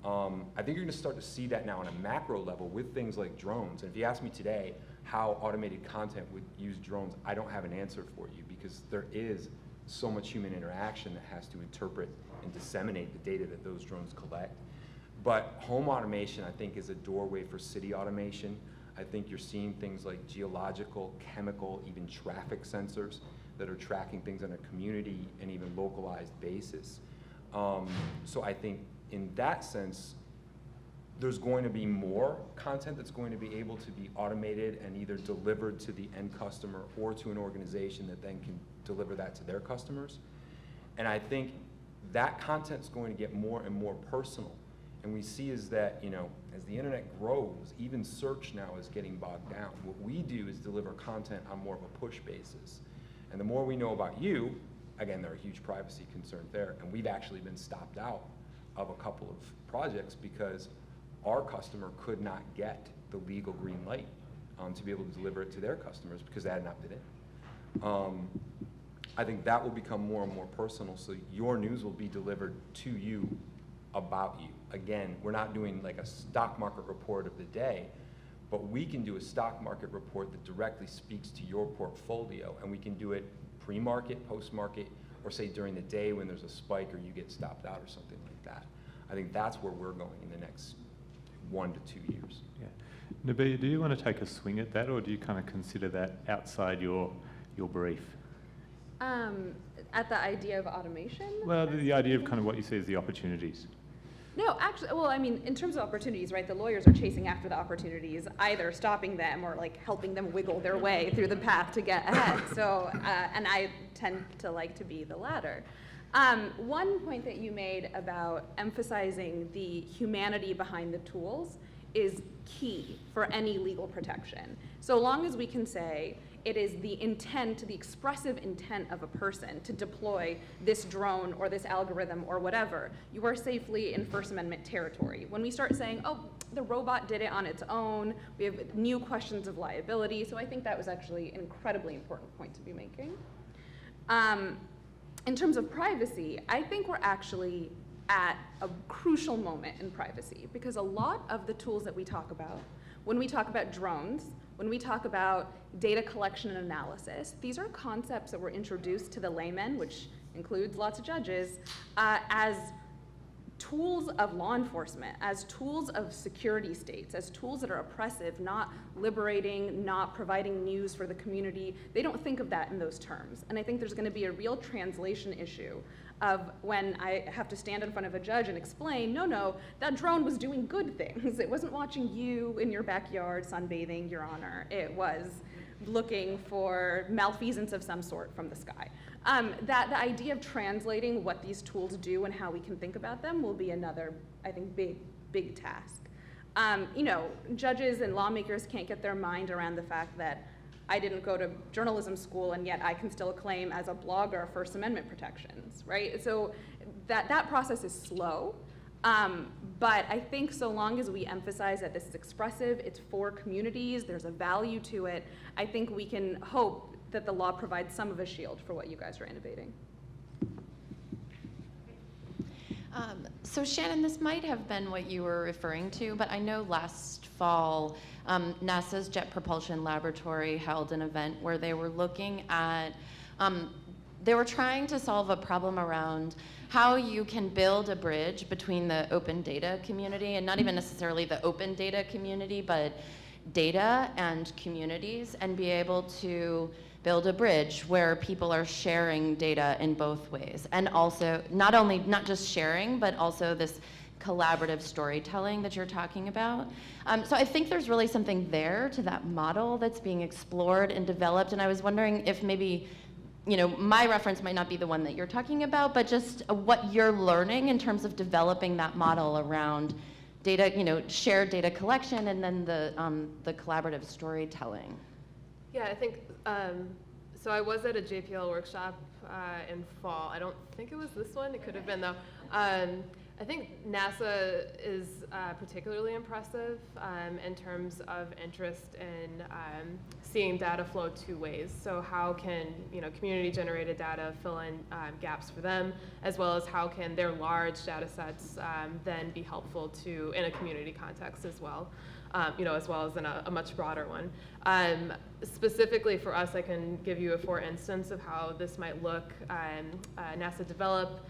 I think you're gonna start to see that now on a macro level with things like drones. And if you ask me today how automated content would use drones, I don't have an answer for you, because there is so much human interaction that has to interpret and disseminate the data that those drones collect. But home automation, I think, is a doorway for city automation. I think you're seeing things like geological, chemical, even traffic sensors that are tracking things on a community and even localized basis. So I think in that sense, there's going to be more content that's going to be able to be automated and either delivered to the end customer or to an organization that then can deliver that to their customers. And I think that content's going to get more and more personal. And we see is that, you know, as the internet grows, even search now is getting bogged down. What we do is deliver content on more of a push basis. And the more we know about you, again, there are huge privacy concerns there, and we've actually been stopped out of a couple of projects because our customer could not get the legal green light to be able to deliver it to their customers because they hadn't opted in. I think that will become more and more personal, so your news will be delivered to you about you. Again, we're not doing like a stock market report of the day, but we can do a stock market report that directly speaks to your portfolio, and we can do it pre-market, post-market, or say during the day when there's a spike or you get stopped out or something like that. I think that's where we're going in the next 1 to 2 years. Yeah. Nabila, do you want to take a swing at that, or do you kind of consider that outside your brief? At the idea of automation? Well, the idea of kind of what you see as the opportunities. No, actually, well, I mean, in terms of opportunities, right, the lawyers are chasing after the opportunities, either stopping them or like helping them wiggle their way through the path to get ahead. So, and I tend to like to be the latter. One point that you made about emphasizing the humanity behind the tools is key for any legal protection. So long as we can say it is the intent, the expressive intent of a person to deploy this drone or this algorithm or whatever, you are safely in First Amendment territory. When we start saying, oh, the robot did it on its own, we have new questions of liability. So I think that was actually an incredibly important point to be making. In terms of privacy, I think we're actually at a crucial moment in privacy, because a lot of the tools that we talk about, when we talk about drones, when we talk about data collection and analysis, these are concepts that were introduced to the layman, which includes lots of judges, as tools of law enforcement, as tools of security states, as tools that are oppressive, not liberating, not providing news for the community. They don't think of that in those terms. And I think there's going to be a real translation issue of when I have to stand in front of a judge and explain, no, that drone was doing good things. It wasn't watching you in your backyard sunbathing, Your Honor. It was looking for malfeasance of some sort from the sky. That the idea of translating what these tools do and how we can think about them will be another, I think, big task. You know, judges and lawmakers can't get their mind around the fact that I didn't go to journalism school and yet I can still claim as a blogger First Amendment protections, right? So that process is slow. But I think so long as we emphasize that this is expressive, it's for communities, there's a value to it, I think we can hope that the law provides some of a shield for what you guys are innovating. So Shannon, this might have been what you were referring to, but I know last fall, NASA's Jet Propulsion Laboratory held an event where they were looking at, they were trying to solve a problem around how you can build a bridge between the open data community, and not even necessarily the open data community, but data and communities, and be able to build a bridge where people are sharing data in both ways. And also, not just sharing, but also this collaborative storytelling that you're talking about. So I think there's really something there to that model that's being explored and developed, and I was wondering if maybe, you know, my reference might not be the one that you're talking about, but just what you're learning in terms of developing that model around data, you know, shared data collection, and then the collaborative storytelling. Yeah, I think, so I was at a JPL workshop in fall. I don't think it was this one, it could have been though. I think NASA is particularly impressive in terms of interest in seeing data flow two ways. So how can community-generated data fill in gaps for them, as well as how can their large data sets then be helpful to in a community context as well. As well as in a much broader one. Specifically for us, I can give you a for instance of how this might look. NASA Develop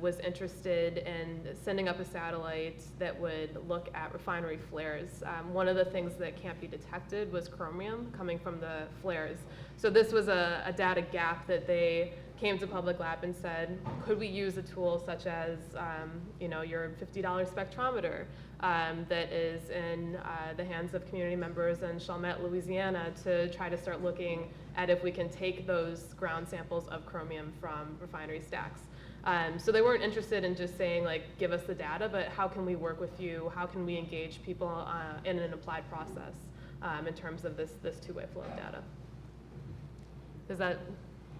was interested in sending up a satellite that would look at refinery flares. One of the things that can't be detected was chromium coming from the flares. So this was a data gap that they came to Public Lab and said, could we use a tool such as your $50 spectrometer that is in the hands of community members in Chalmette, Louisiana, to try to start looking at if we can take those ground samples of chromium from refinery stacks. So they weren't interested in just saying, like, give us the data, but how can we work with you? How can we engage people in an applied process in terms of this two-way flow of data? Does that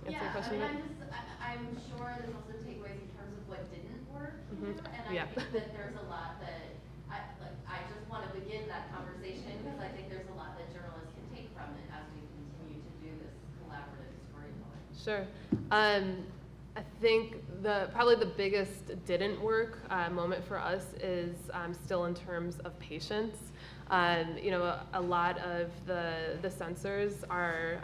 answer your question? I'm sure there's also takeaways in terms of what didn't work, Mm-hmm. and I think that there's a lot that I just want to begin that conversation because I think there's a lot that journalists can take from it as we continue to do this collaborative storytelling. Sure. I think probably the biggest didn't work moment for us is still in terms of patience. A lot of the sensors are,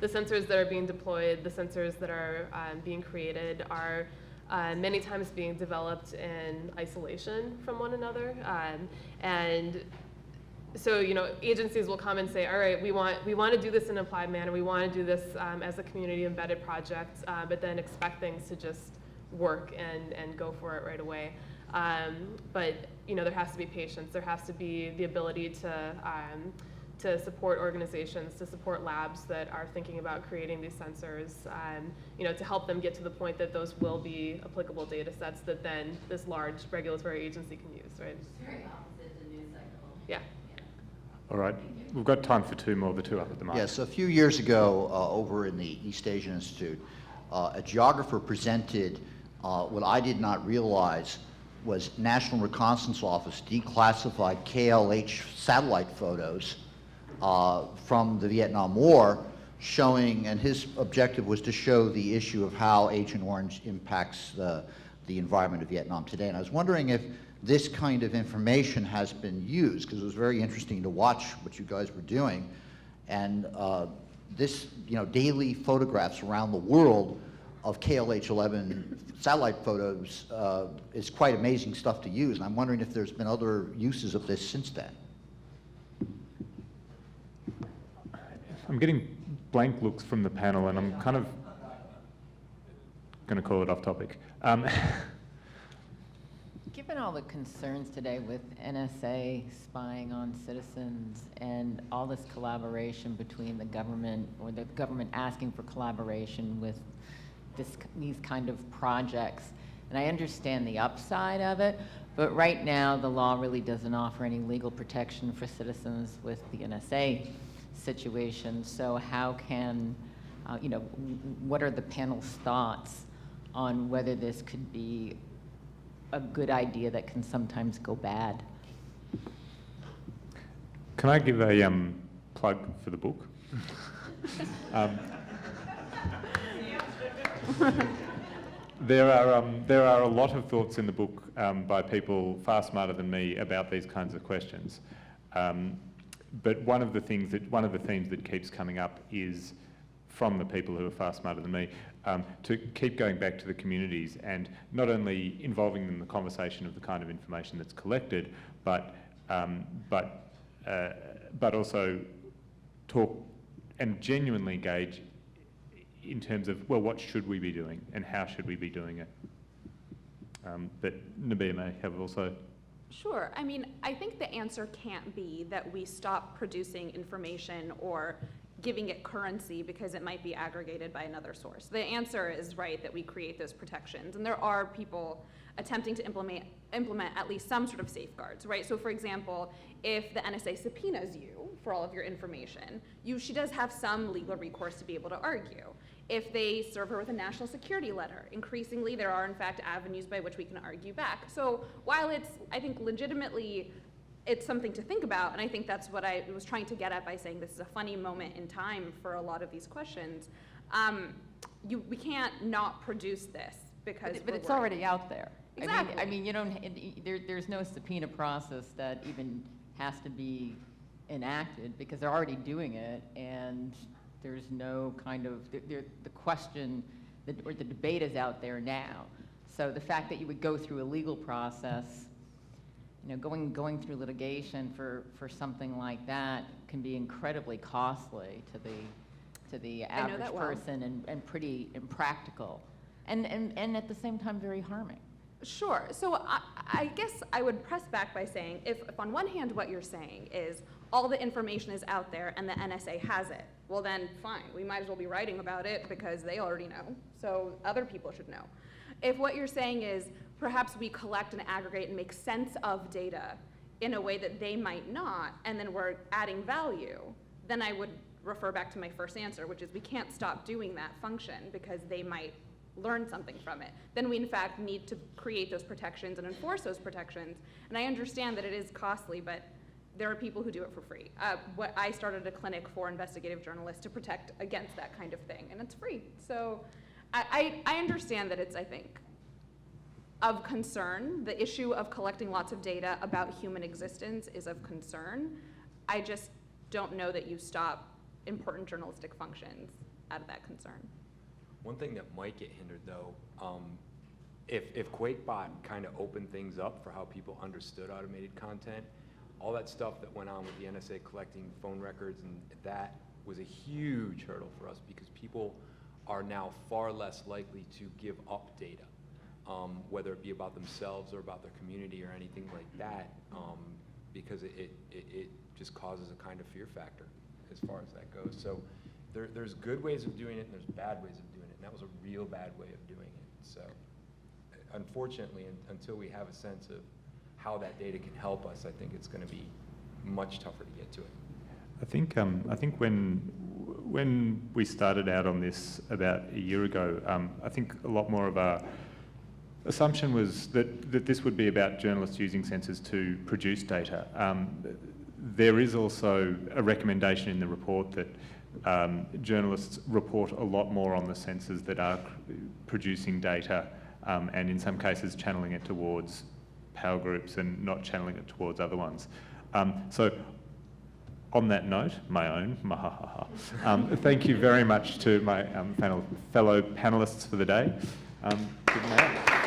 the sensors that are being deployed, the sensors that are being created are many times being developed in isolation from one another. And so, agencies will come and say, all right, we want to do this in an applied manner. We want to do this as a community embedded project, but then expect things to just work and go for it right away. But there has to be patience. There has to be the ability to support organizations, to support labs that are thinking about creating these sensors, to help them get to the point that those will be applicable data sets that then this large regulatory agency can use, right? It's very opposite the news cycle. Yeah. All right, we've got time for two more, the two up at the moment. Yes, a few years ago, over in the East Asian Institute, a geographer presented what I did not realize was National Reconnaissance Office declassified KLH satellite photos from the Vietnam War, showing, and his objective was to show the issue of how Agent Orange impacts the environment of Vietnam today. And I was wondering if this kind of information has been used, because it was very interesting to watch what you guys were doing. And this, daily photographs around the world of KLH-11 satellite photos is quite amazing stuff to use. And I'm wondering if there's been other uses of this since then. I'm getting blank looks from the panel, and I'm kind of going to call it off topic. Given all the concerns today with NSA spying on citizens and all this collaboration between the government, or the government asking for collaboration with these kind of projects, and I understand the upside of it, but right now the law really doesn't offer any legal protection for citizens with the NSA situation. So how can, what are the panel's thoughts on whether this could be a good idea that can sometimes go bad? Can I give a plug for the book? There are a lot of thoughts in the book by people far smarter than me about these kinds of questions. But one of the themes that keeps coming up is from the people who are far smarter than me, to keep going back to the communities and not only involving them in the conversation of the kind of information that's collected, but also talk and genuinely engage in terms of, well, what should we be doing and how should we be doing it? But Nabila may have also. Sure. I mean, I think the answer can't be that we stop producing information or giving it currency because it might be aggregated by another source. The answer is, right, that we create those protections. And there are people attempting to implement at least some sort of safeguards, right? So for example, if the NSA subpoenas you for all of your information, she does have some legal recourse to be able to argue. if they serve her with a national security letter. Increasingly, there are in fact avenues by which we can argue back. So while it's, I think legitimately, it's something to think about, and I think that's what I was trying to get at by saying this is a funny moment in time for a lot of these questions, we can't not produce this because But it's worried. already out there. Exactly. I mean, you don't, there's no subpoena process that even has to be enacted because they're already doing it, and there's no kind of, the question or the debate is out there now. So the fact that you would go through a legal process, you know, going through litigation for something like that can be incredibly costly to the average person and pretty impractical, and at the same time very harming. Sure. So I guess I would press back by saying, if on one hand what you're saying is all the information is out there and the NSA has it, well then fine, we might as well be writing about it because they already know, so other people should know. If what you're saying is perhaps we collect and aggregate and make sense of data in a way that they might not, and then we're adding value, then I would refer back to my first answer, which is we can't stop doing that function because they might learn something from it. Then we in fact need to create those protections and enforce those protections. And I understand that it is costly, but there are people who do it for free. I started a clinic for investigative journalists to protect against that kind of thing, and it's free. So I understand that it's, I think, of concern. The issue of collecting lots of data about human existence is of concern. I just don't know that you stop important journalistic functions out of that concern. One thing that might get hindered, though, if QuakeBot kind of opened things up for how people understood automated content, all that stuff that went on with the NSA collecting phone records, and that was a huge hurdle for us because people are now far less likely to give up data, whether it be about themselves or about their community or anything like that, because it just causes a kind of fear factor as far as that goes. So there's good ways of doing it and there's bad ways of doing it, and that was a real bad way of doing it. So unfortunately, until we have a sense of how that data can help us, I think it's going to be much tougher to get to it. I think when we started out on this about a year ago, I think a lot more of our assumption was that this would be about journalists using sensors to produce data. There is also a recommendation in the report that journalists report a lot more on the sensors that are producing data, and in some cases channeling it towards power groups and not channeling it towards other ones. So on that note, my own, thank you very much to my fellow panelists for the day. Good night.